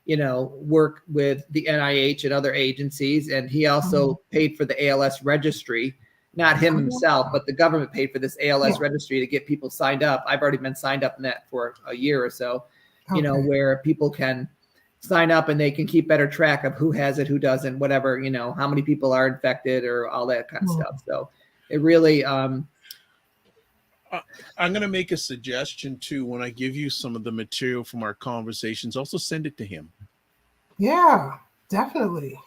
work with the NIH and other agencies. And he also paid for the ALS registry, not him himself, but the government paid for this ALS registry to get people signed up. I've already been signed up in that for a year or so, where people can sign up and they can keep better track of who has it, who doesn't, whatever, how many people are infected or all that kind of stuff. So it really, I'm going to make a suggestion too. When I give you some of the material from our conversations, also send it to him. Yeah, definitely.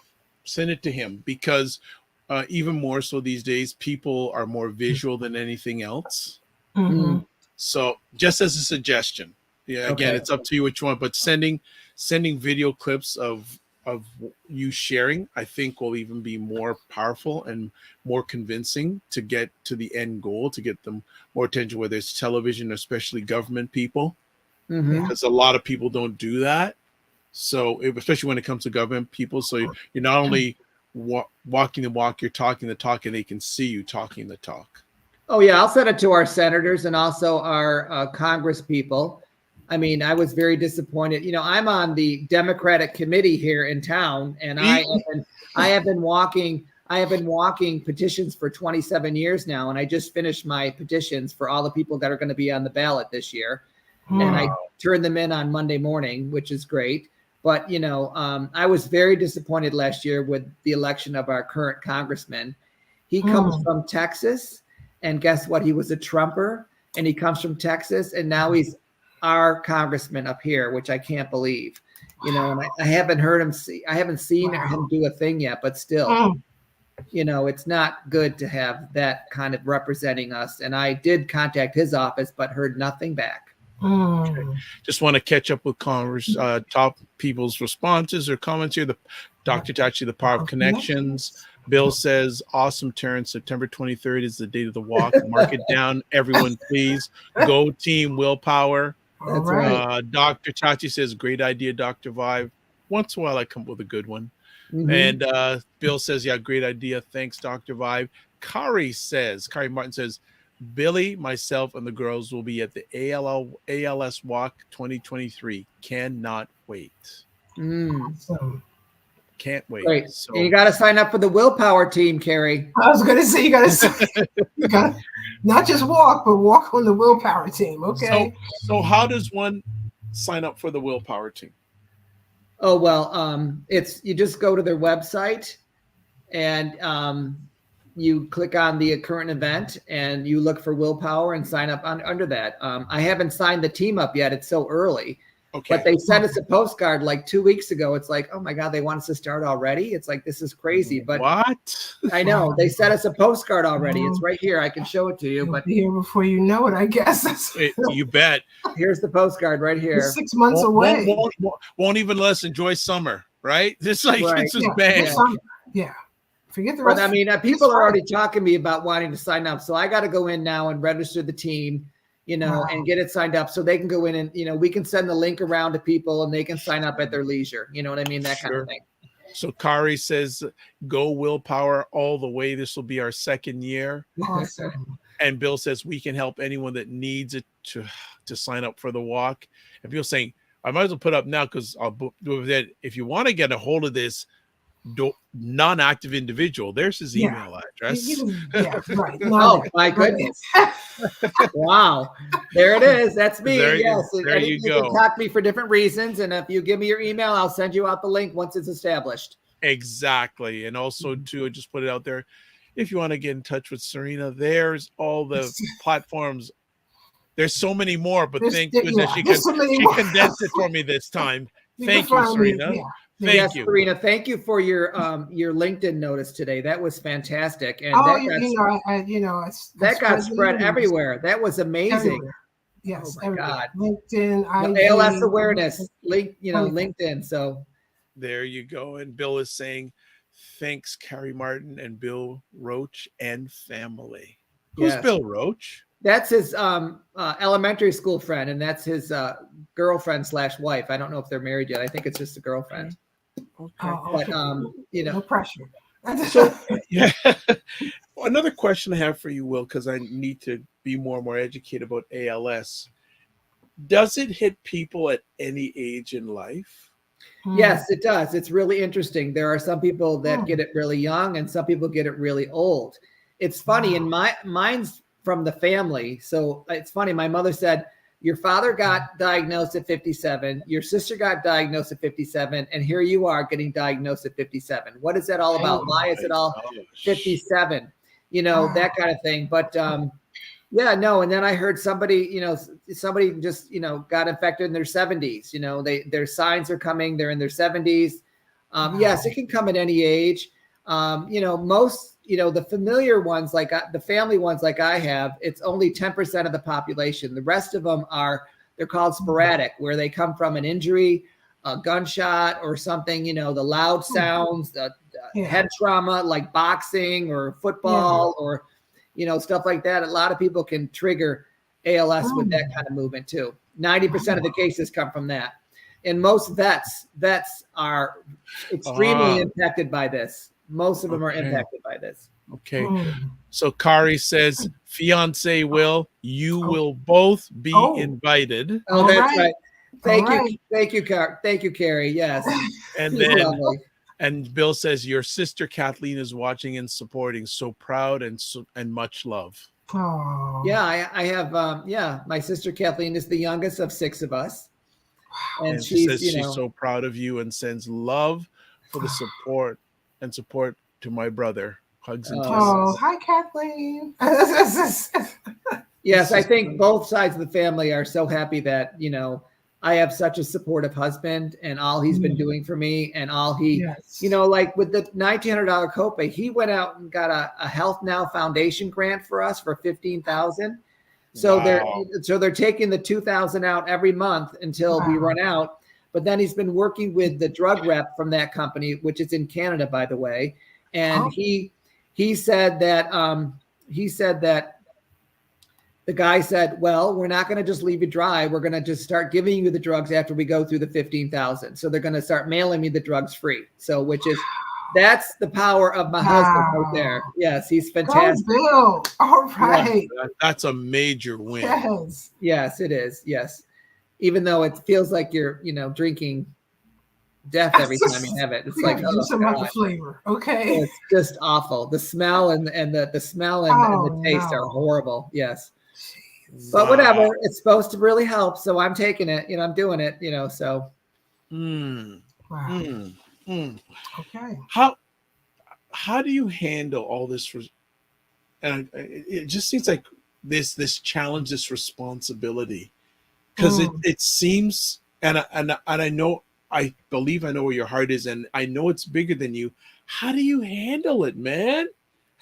Send it to him, because even more so these days, people are more visual than anything else. Mm-hmm. So just as a suggestion, again, it's up to you which one, but sending video clips of you sharing, I think, will even be more powerful and more convincing to get to the end goal, to get them more attention, whether it's television, especially government people, because a lot of people don't do that. So especially when it comes to government people, so you're not only walking the walk, you're talking the talk, and they can see you talking the talk. Oh yeah, I'll send it to our senators and also our Congress people. I mean, I was very disappointed. I'm on the Democratic committee here in town, and I have been walking petitions for 27 years now, and I just finished my petitions for all the people that are going to be on the ballot this year. And I turned them in on Monday morning, which is great. But, I was very disappointed last year with the election of our current congressman. He comes from Texas, and guess what? He was a Trumper, and he comes from Texas, and now he's our congressman up here, which I can't believe. And I haven't heard him I haven't seen him do a thing yet, but still, it's not good to have that kind of representing us. And I did contact his office, but heard nothing back. Just want to catch up with top people's responses or comments here. Dr. Tachi, the power of connections. Bill says, awesome, Terrence. September 23rd is the date of the walk. Mark it down, everyone, please. Go team willpower. That's right. Dr. Tachi says, great idea, Dr. Vibe. Once in a while, I come up with a good one. And Bill says, yeah, great idea. Thanks, Dr. Vibe. Kari Martin says, Billy, myself, and the girls will be at the ALS Walk 2023. Cannot wait. Awesome. Can't wait. Great. So, and you got to sign up for the willpower team, Carrie. I was going to say, you got to not just walk, but walk on the willpower team. Okay. So how does one sign up for the willpower team? Oh, well, you just go to their website and you click on the current event and you look for willpower and sign up under that. I haven't signed the team up yet. It's so early. Okay. But they sent us a postcard like 2 weeks ago. It's like, oh my God, they want us to start already. It's like, this is crazy. But what? I know they sent us a postcard already. It's right here. I can show it to you. It'll but be here before you know it, I guess. You bet. Here's the postcard right here. It's 6 months away. Won't even let us enjoy summer, right? It's like It's just bad. Yeah. Forget the rest. But I mean, people are already talking to me about wanting to sign up. So I got to go in now and register the team, and get it signed up so they can go in and, we can send the link around to people and they can sign up at their leisure. You know what I mean? That kind of thing. So Kari says, go willpower all the way. This will be our second year. Awesome. And Bill says, we can help anyone that needs it to sign up for the walk. And Bill's saying, I might as well put up now because I'll do that. If you want to get a hold of this non-active individual, there's his email address. Yeah, right. Oh, my goodness. Wow. There it is. That's me. There yes. you go. You can talk to me for different reasons. And if you give me your email, I'll send you out the link once it's established. Exactly. And also, too, I just put it out there. If you want to get in touch with Serena, there's all the platforms. There's so many more, but thank goodness she condensed it for me this time. Thank you, Serena. Thank you, Serena. Thank you for your LinkedIn notice today. That was fantastic, and that got spread everywhere. That was amazing. Everywhere. Yes, oh my God. LinkedIn, IG, ALS awareness, LinkedIn. So there you go. And Bill is saying, thanks, Carrie Martin and Bill Roach and family. Who's Bill Roach? That's his elementary school friend, and that's his girlfriend/wife. I don't know if they're married yet. I think it's just a girlfriend. Okay. But no pressure. So yeah. Another question I have for you, Will, because I need to be more and more educated about ALS. Does it hit people at any age in life? Yes, it does. It's really interesting. There are some people that get it really young, and some people get it really old. It's funny, and mine's from the family. So it's funny. My mother said, your father got diagnosed at 57. Your sister got diagnosed at 57. And here you are getting diagnosed at 57. What is that all about? Why is it all 57? That kind of thing. But And then I heard somebody just, got infected in their 70s. Their signs are coming. They're in their 70s. Yes, it can come at any age. Most, the familiar ones, like the family ones, like I have, it's only 10% of the population. The rest of them they're called sporadic, where they come from an injury, a gunshot or something, the loud sounds, the head trauma, like boxing or football or, stuff like that. A lot of people can trigger ALS with that kind of movement too. 90% of the cases come from that. And most vets are extremely impacted by this. Most of them are impacted by this. Okay. So Kari says, fiance Will, you will both be invited. Oh, that's right. Thank you. Thank you, Carrie. Yes. And then, and Bill says, your sister Kathleen is watching and supporting. So proud and much love. Oh. Yeah, I have, my sister Kathleen is the youngest of 6 of us. And she says she's so proud of you and sends love for the support to my brother. Hugs and kisses. Oh, hi, Kathleen. Yes, I think both sides of the family are so happy that, I have such a supportive husband and all he's been doing for me and all he, like with the $1,900 copay, he went out and got a Health Now Foundation grant for us for $15,000. So they're taking the $2,000 out every month until we run out. But then he's been working with the drug rep from that company, which is in Canada, by the way. And he said that the guy said, well, we're not going to just leave you dry. We're going to just start giving you the drugs after we go through the 15,000. So they're going to start mailing me the drugs free. So that's the power of my husband right there. Yes, he's fantastic. Bill. All right. Yeah, that's a major win. Yes, it is. Yes. Even though it feels like you're, drinking death every time you have it. It's like some other flavor. Okay. It's just awful. The smell and the smell and the taste are horrible. Yes. But whatever, it's supposed to really help. So I'm taking it, I'm doing it, so. Okay. How do you handle all this? And it just seems like this challenge, this responsibility, because it seems, and I believe I know where your heart is, and I know it's bigger than you. How do you handle it, man?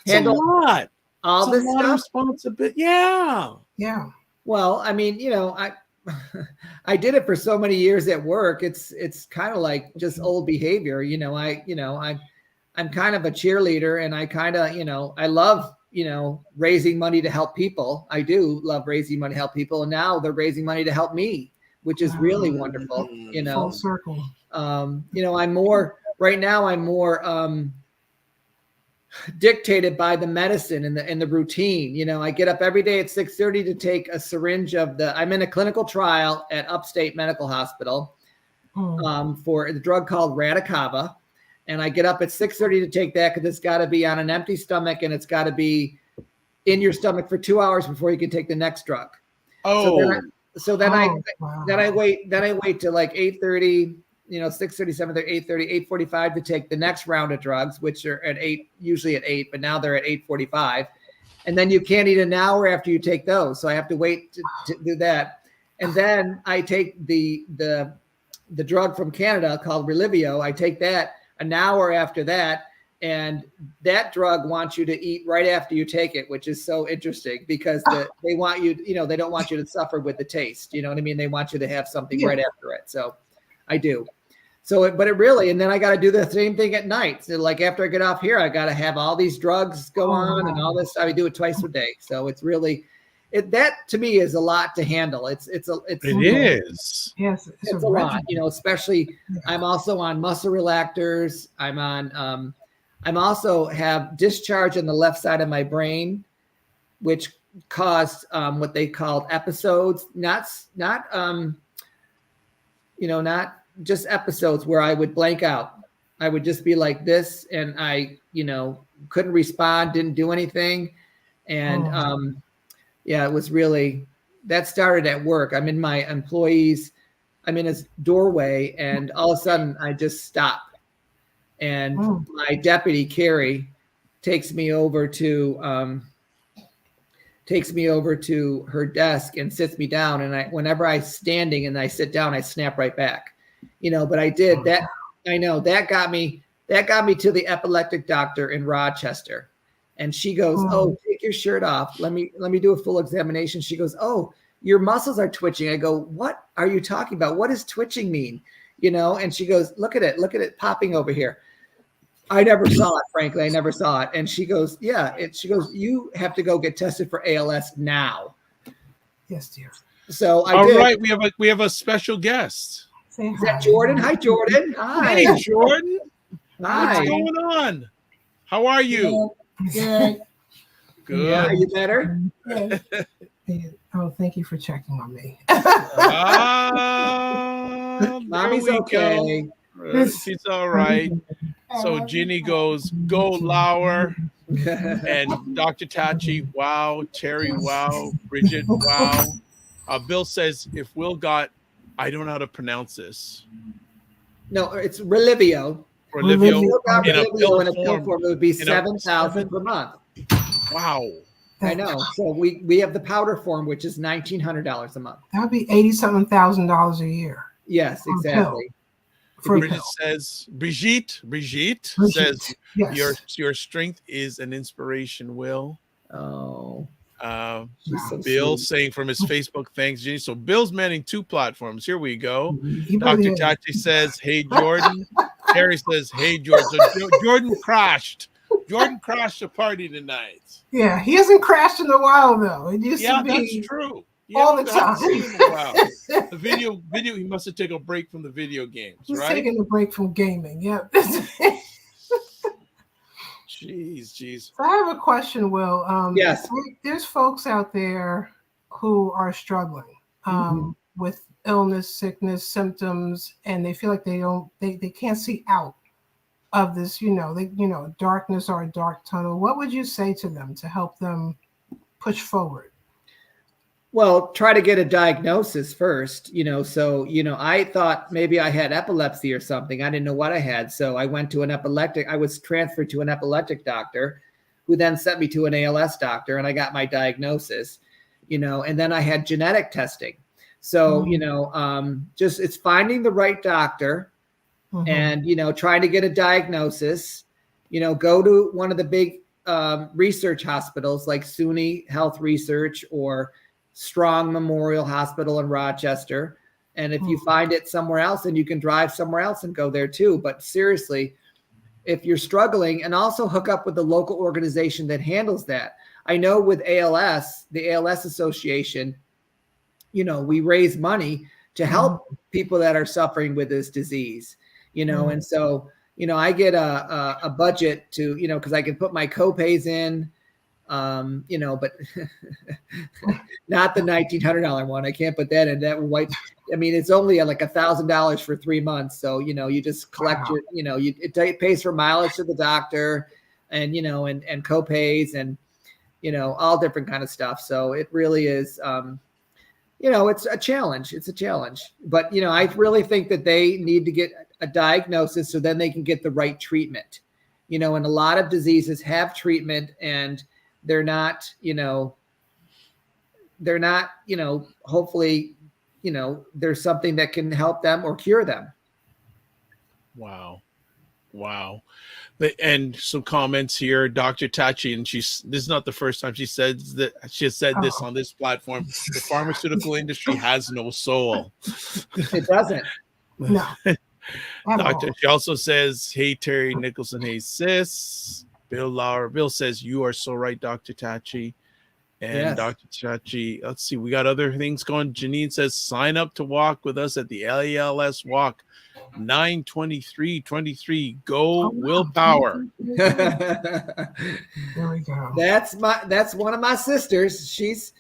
It's a lot. All this stuff. Responsibility. Yeah. Yeah. Well, I mean, I did it for so many years at work. It's kind of like just old behavior. I'm kind of a cheerleader, and I kind of, I love, raising money to help people. I do love raising money to help people. And now they're raising money to help me, which is really wonderful, Full circle. I'm more right now I'm more dictated by the medicine and the routine. You know, I get up every day at 6:30 to take a syringe I'm in a clinical trial at Upstate Medical Hospital for a drug called Radicava. And I get up at 6:30 to take that because it's got to be on an empty stomach and it's got to be in your stomach for 2 hours before you can take the next drug. Oh, Then I wait till like 8:30, 6:30, 7:30, 8:30, 8:45 to take the next round of drugs, which are at 8, usually at 8, but now they're at 8:45. And then you can't eat an hour after you take those. So I have to wait to do that. And then I take the drug from Canada called Relivio. I take that an hour after that. And that drug wants you to eat right after you take it, which is so interesting because they want you, they don't want you to suffer with the taste. You know what I mean? They want you to have something right after it. So I do. So, but it really, and then I got to do the same thing at night. So like after I get off here, I got to have all these drugs go on and all this. I do it twice a day. So it's really, that to me is a lot to handle. It is. Yes, it's a lot, especially I'm also on muscle relaxers. I'm also have discharge on the left side of my brain, which caused what they called episodes, not just episodes where I would blank out. I would just be like this and I, couldn't respond, didn't do anything. And it was really, that started at work. I'm in a doorway and all of a sudden I just stop. And my deputy, Carrie, takes me over to her desk and sits me down. And whenever I'm standing and I sit down, I snap right back, but I did that. I know that got me to the epileptic doctor in Rochester. And she goes, "Oh, take your shirt off. Let me do a full examination." She goes, "Oh, your muscles are twitching." I go, "What are you talking about? What does twitching mean?" And she goes, look at it popping over here. I never saw it, frankly. I never saw it. And she goes, "Yeah." She goes, "You have to go get tested for ALS now." Yes, dear. So I All did. right, we have a special guest. Is that Jordan? Hi, Jordan. Hi. Hey, Jordan. Hi. What's going on? How are you? Good. Good. Yeah, are you better? Good. Oh, thank you for checking on me. Mommy's okay. She's all right. So Ginny goes, "Go Lauer," and Dr. Tachi, wow. Terry, wow. Bridget, wow. Bill says, if Will got, I don't know how to pronounce this. No, it's Relivio. Relivio In a pill form, it would be $7,000 per month. Wow. I know. So we have the powder form, which is $1,900 a month. That would be $87,000 a year. Yes, exactly. Brigitte says, says, yes. your strength is an inspiration, Will. Oh. So Bill saying from his Facebook, "Thanks, Ginny." So Bill's manning 2 platforms. Here we go. Dr. Tachi says, "Hey, Jordan." Terry says, "Hey, Jordan." So Jordan crashed. Jordan crashed the party tonight. Yeah, he hasn't crashed in a while though. It used to be. That's true. All the time. The video. He must have taken a break from the video games. He's right? taking a break from gaming. Yep. Jeez. So I have a question, Will. Yes. There's folks out there who are struggling with illness, sickness, symptoms, and they feel like they can't see out of this, darkness or a dark tunnel. What would you say to them to help them push forward? Well, try to get a diagnosis first, I thought maybe I had epilepsy or something. I didn't know what I had. So I went to I was transferred to an epileptic doctor who then sent me to an ALS doctor and I got my diagnosis, and then I had genetic testing. So, just it's finding the right doctor and, trying to get a diagnosis, go to one of the big research hospitals like SUNY Health Research or Strong Memorial Hospital in Rochester. And if you find it somewhere else, then you can drive somewhere else and go there too. But seriously, if you're struggling, and also hook up with the local organization that handles that. I know with ALS, the ALS Association, we raise money to help people that are suffering with this disease, and so, I get a budget to, because I can put my copays in, but not the $1,900 one. I can't put that in. That wipes. I mean, it's only like $1,000 for 3 months. So, you just collect your, it pays for mileage to the doctor and, and copays and, all different kind of stuff. So it really is, it's a challenge. It's a challenge. But, I really think that they need to get a diagnosis so then they can get the right treatment. And a lot of diseases have treatment and they're not, hopefully, there's something that can help them or cure them. Wow. And some comments here, Dr. Tachi, and this is not the first time she says that. She has said this on this platform. The pharmaceutical industry has no soul. It doesn't. No. She also says, hey, Terry Nicholson, hey, sis. Bill Lauer. Bill says, you are so right, Dr. Tachi. And yes. Dr. Tachi, let's see, we got other things going. Janine says, sign up to walk with us at the ALS walk. 9/23/23. Go Willpower. There we go. That's one of my sisters. She's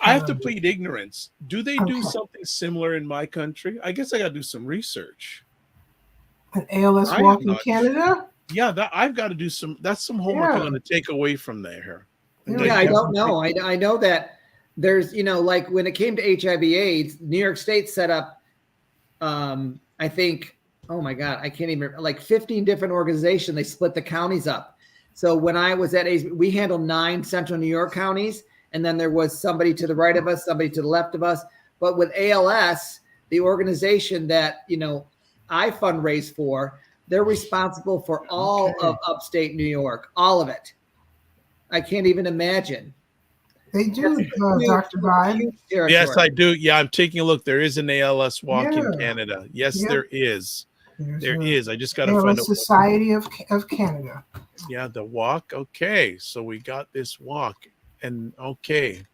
I have to plead ignorance. Do they do something similar in my country? I guess I got to do some research. An ALS walk in Canada? Yeah, I've got to do some. That's some homework I'm going to take away from there. Yeah, I don't know. I know that there's, like when it came to HIV/AIDS, New York State set up, I think, oh my God, I can't even, like 15 different organizations. They split the counties up. So when I was at we handled 9 central New York counties. And then there was somebody to the right of us, somebody to the left of us. But with ALS, the organization that, I fundraise for, they're responsible for all of upstate New York, all of it. I can't even imagine. They do, Dr. Vibe. Yes, I do. Yeah, I'm taking a look. There is an ALS walk in Canada. Yes, there is. There is. I just got to find out. Society of Canada. Yeah, the walk. Okay, so we got this walk. And okay.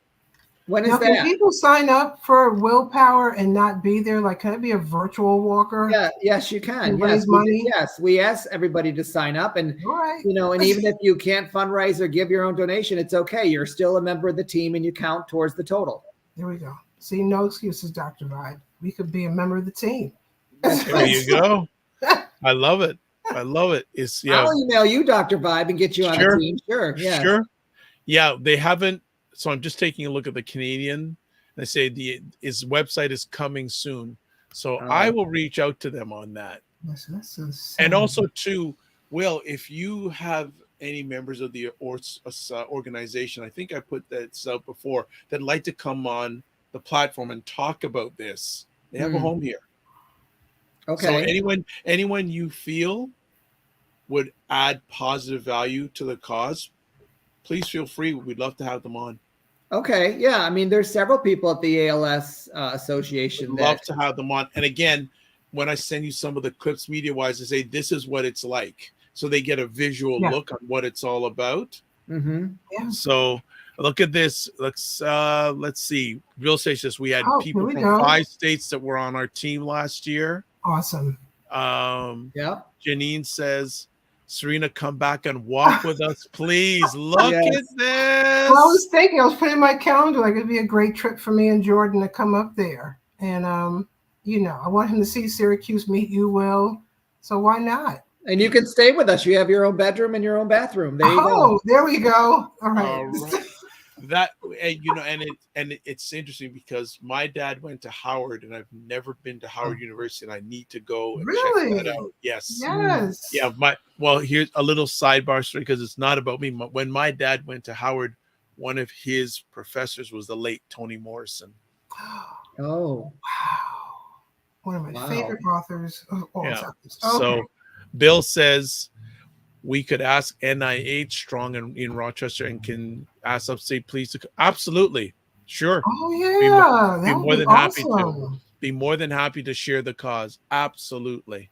When is that? Can people sign up for Willpower and not be there? Like, can it be a virtual walker? Yeah, yes, you can. Raise money. Yes, we ask everybody to sign up, and and even if you can't fundraise or give your own donation, it's okay. You're still a member of the team, and you count towards the total. There we go. See, no excuses, Dr. Vibe. We could be a member of the team. There you go. I love it. I'll email you, Dr. Vibe, and get you on the team. Sure. Yeah. Sure. Yeah, they haven't. So I'm just taking a look at the Canadian. They say his website is coming soon. So I will reach out to them on that. That's so sad. And also to Will, if you have any members of the organization, I think I put that out before, that'd like to come on the platform and talk about this. They have a home here. Okay. So anyone you feel would add positive value to the cause, please feel free. We'd love to have them on. Okay. Yeah. I mean, there's several people at the ALS Association. We'd love to have them on. And again, when I send you some of the clips media-wise, I say, this is what it's like. So they get a visual look on what it's all about. Mm-hmm. Yeah. So look at this. Let's see. Real estate says we had people from 5 states that were on our team last year. Awesome. Janine says, Serena, come back and walk with us, please. Look at this. Well, I was putting in my calendar, like it'd be a great trip for me and Jordan to come up there. And, I want him to see Syracuse, meet you, Will. So why not? And you can stay with us. You have your own bedroom and your own bathroom. There you go. There we go. All right. All right. That, and it's interesting because my dad went to Howard and I've never been to Howard University and I need to go and check that out. Yes. Yeah. Here's a little sidebar story because it's not about me. When my dad went to Howard, one of his professors was the late Toni Morrison. Oh, wow. One of my favorite authors of all time. Okay. So Bill says, we could ask NIH Strong in Rochester and can ask Upstate Police to absolutely. Sure. Oh yeah. Be more than happy to. Be more than happy to share the cause. Absolutely.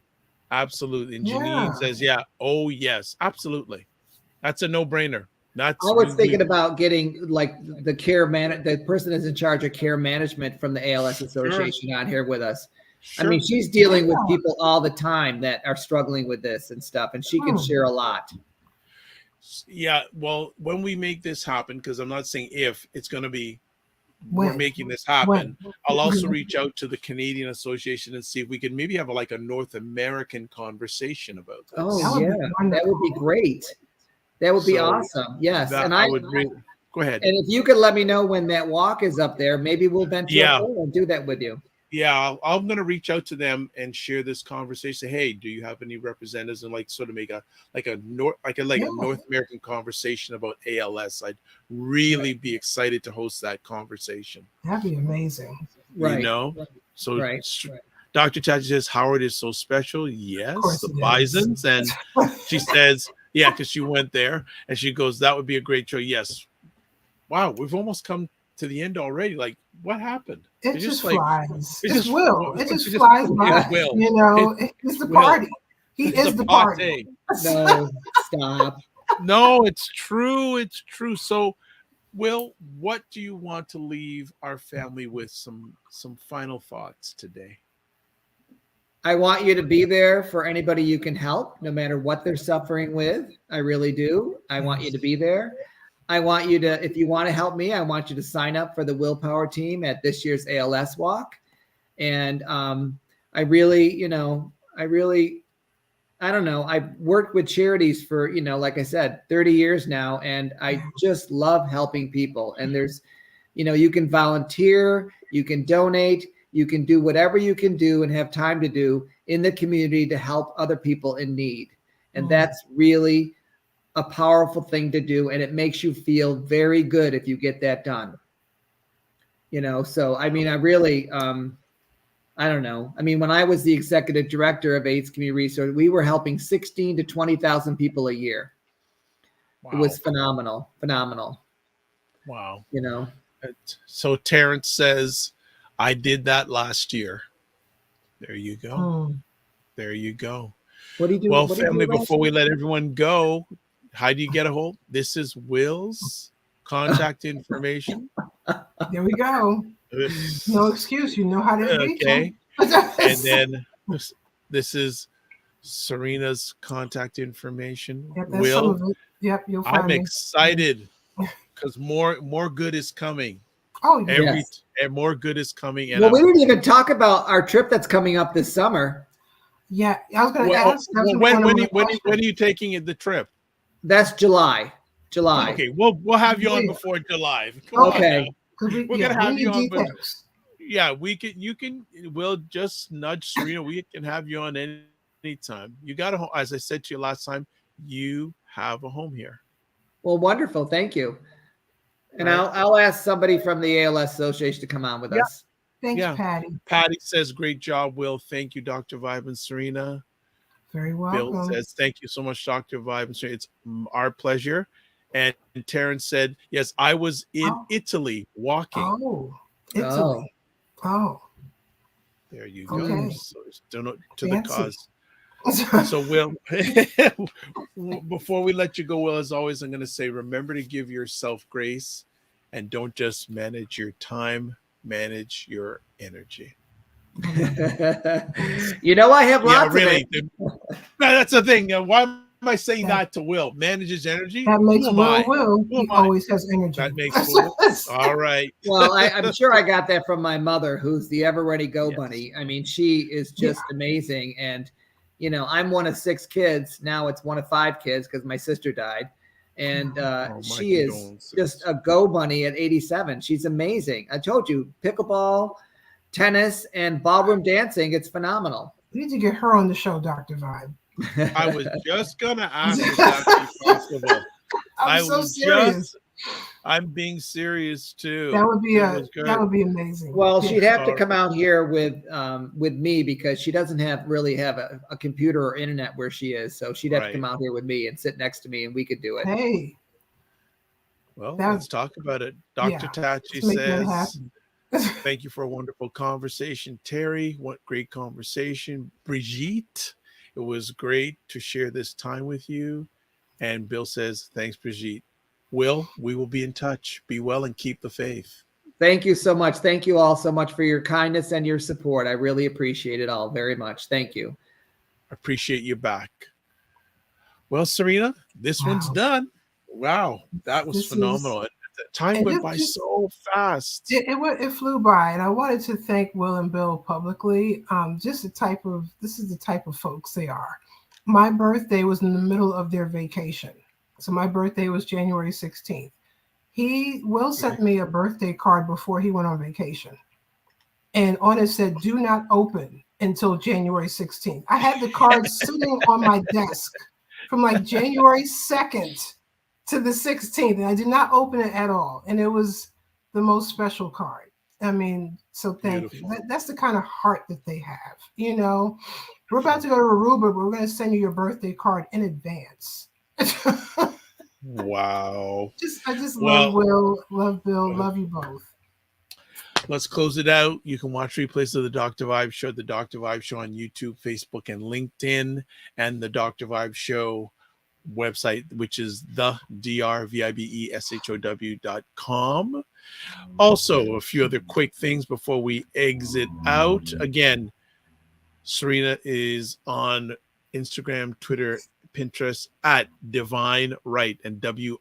And Janine says, oh yes, absolutely. That's a no-brainer. I was thinking about getting like the person that's in charge of care management from the ALS Association on here with us. I mean, she's dealing with people all the time that are struggling with this and stuff, and she can share a lot. Yeah, well, when we make this happen, because I'm not saying if, it's going to be When? we're making this happen. When? I'll also reach out to the Canadian Association and see if we can maybe have like a North American conversation about this. Oh, yeah, that would be great. That would be awesome. Yes, and I would go ahead. And if you could let me know when that walk is up there, maybe we'll venture up there and do that with you. Yeah, I'm going to reach out to them and share this conversation. Say, hey, do you have any representatives, and like sort of make a North American conversation about ALS? I'd really be excited to host that conversation. That'd be amazing. Right. You know, so Dr. Tachi says Howard is so special. Yes, the Bisons, and she says, yeah, because she went there, and she goes, that would be a great show. Yes. Wow, we've almost come to the end already. Like, what happened? It just flies. It's Will. It just flies by. Will. You know, it's the party. He is the party. No, stop. No, it's true. It's true. So, Will, what do you want to leave our family with? Some final thoughts today. I want you to be there for anybody you can help, no matter what they're suffering with. I really do. I want you to be there. I want you to, if you want to help me, I want you to sign up for the Willpower team at this year's ALS walk. And I don't know. I've worked with charities for, like I said, 30 years now, and I just love helping people. And there's, you can volunteer, you can donate, you can do whatever you can do and have time to do in the community to help other people in need. And that's really a powerful thing to do, and it makes you feel very good if you get that done. So I mean, I really I don't know. I mean, when I was the executive director of AIDS Community Research, we were helping 16 to 20,000 people a year. Wow. It was phenomenal. Wow. So Terrence says, I did that last year. There you go. There you go. What do you do? Well, family, before we let everyone go, how do you get a hold? This is Will's contact information. There we go. No excuse. You know how to reach him. And then this is Serena's contact information. Yep, Will, you'll find I'm excited because more good is coming. Oh, yes. And more good is coming. And we didn't even talk about our trip that's coming up this summer. Yeah, I was going to ask. When are you taking the trip? That's July. Okay, we'll have you on before July. Okay. We're gonna have you on. Yeah, we'll just nudge Serena. We can have you on anytime. You got a home, as I said to you last time. You have a home here. Well, wonderful. Thank you. And I'll ask somebody from the ALS Association to come on with us. Thanks, Patty. Patty says, "Great job, Will. Thank you, Dr. Vibe and Serena." Very welcome. Bill says, "Thank you so much, Dr. Vibe and Serena. It's our pleasure." And Terrence said, "Yes, I was in Italy walking." Oh, Italy. Oh. There you go. Okay. So to Fancy. the cause. So, Will, before we let you go, Will, as always, I'm going to say, remember to give yourself grace, and don't just manage your time, manage your energy. I have lots of it. That's the thing. Why am I saying that to Will? Manage his energy? That makes Will. He always has energy. That makes Will. All right. Well, I'm sure I got that from my mother, who's the ever ready go bunny. I mean, she is just amazing. And, I'm one of 6 kids. Now it's one of 5 kids because my sister died. And she is just a go bunny at 87. She's amazing. I told you, pickleball, tennis, and ballroom dancing. It's phenomenal. You need to get her on the show, Dr. Vibe. I was just going to ask if that's possible. I'm so serious. I'm being serious too. That would be amazing. Well, she'd have to come out here with me because she doesn't really have a computer or internet where she is. So she'd have to come out here with me and sit next to me, and we could do it. Hey. Well, let's talk about it. Dr. Tachi says, "Thank you for a wonderful conversation, Terry. What great conversation, Brigitte. It was great to share this time with you." And Bill says, "Thanks, Brigitte. Will, we will be in touch. Be well and keep the faith." Thank you so much. Thank you all so much for your kindness and your support. I really appreciate it all very much. Thank you. Appreciate you back. Well, Serena, this one's done. Wow, that was phenomenal. Time went by so fast. It flew by, and I wanted to thank Will and Bill publicly. This is the type of folks they are. My birthday was in the middle of their vacation, so my birthday was January 16th. Will sent me a birthday card before he went on vacation, and on it said, "Do not open until January 16th." I had the card sitting on my desk from like January 2nd to the 16th, and I did not open it at all. And it was the most special card. I mean, so thank you. That's the kind of heart that they have. You know, we're about to go to Aruba, but we're going to send you your birthday card in advance. Wow. I just love Will, love Bill, love you both. Let's close it out. You can watch replays of the Dr. Vibe Show, the Dr. Vibe Show on YouTube, Facebook, and LinkedIn, and the Dr. Vibe Show website, which is the drvibeshow.com. Also, a few other quick things before we exit out. Again, Serena is on Instagram, Twitter, Pinterest at Divine Right, and WRYTEE.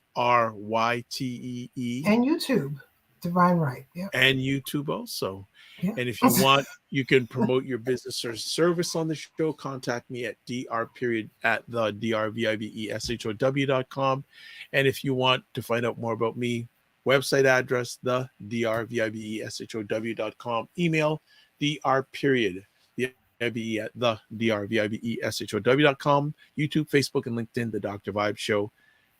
And YouTube, Divine Right. Yeah. And YouTube also. Yeah. And if you want, you can promote your business or service on the show. Contact me at dr@the drvibeshow.com. And if you want to find out more about me, website address, the drvibeshow.com. Email dr@the drvibeshow.com. YouTube, Facebook, and LinkedIn, The Dr. Vibe Show.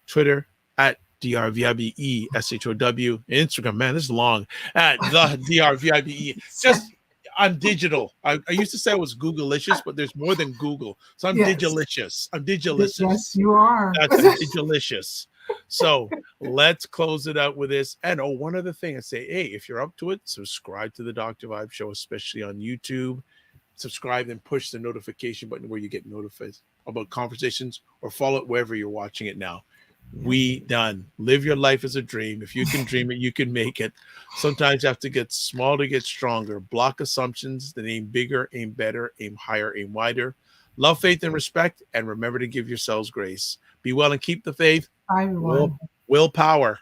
Twitter at DRVIBESHOW. Instagram, man, this is long. At the DRVIBE. Just, I'm digital. I used to say I was Googleicious, but there's more than Google. So I'm Digilicious. I'm Digilicious. Yes, you are. That's Digilicious. So let's close it out with this. And one other thing, I say, hey, if you're up to it, subscribe to the Dr. Vibe Show, especially on YouTube. Subscribe and push the notification button where you get notified about conversations, or follow it wherever you're watching it now. We done. Live your life as a dream. If you can dream it, you can make it. Sometimes you have to get small to get stronger. Block assumptions, then aim bigger, aim better, aim higher, aim wider. Love, faith, and respect, and remember to give yourselves grace. Be well and keep the faith. Bye, everyone. Willpower.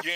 Yeah.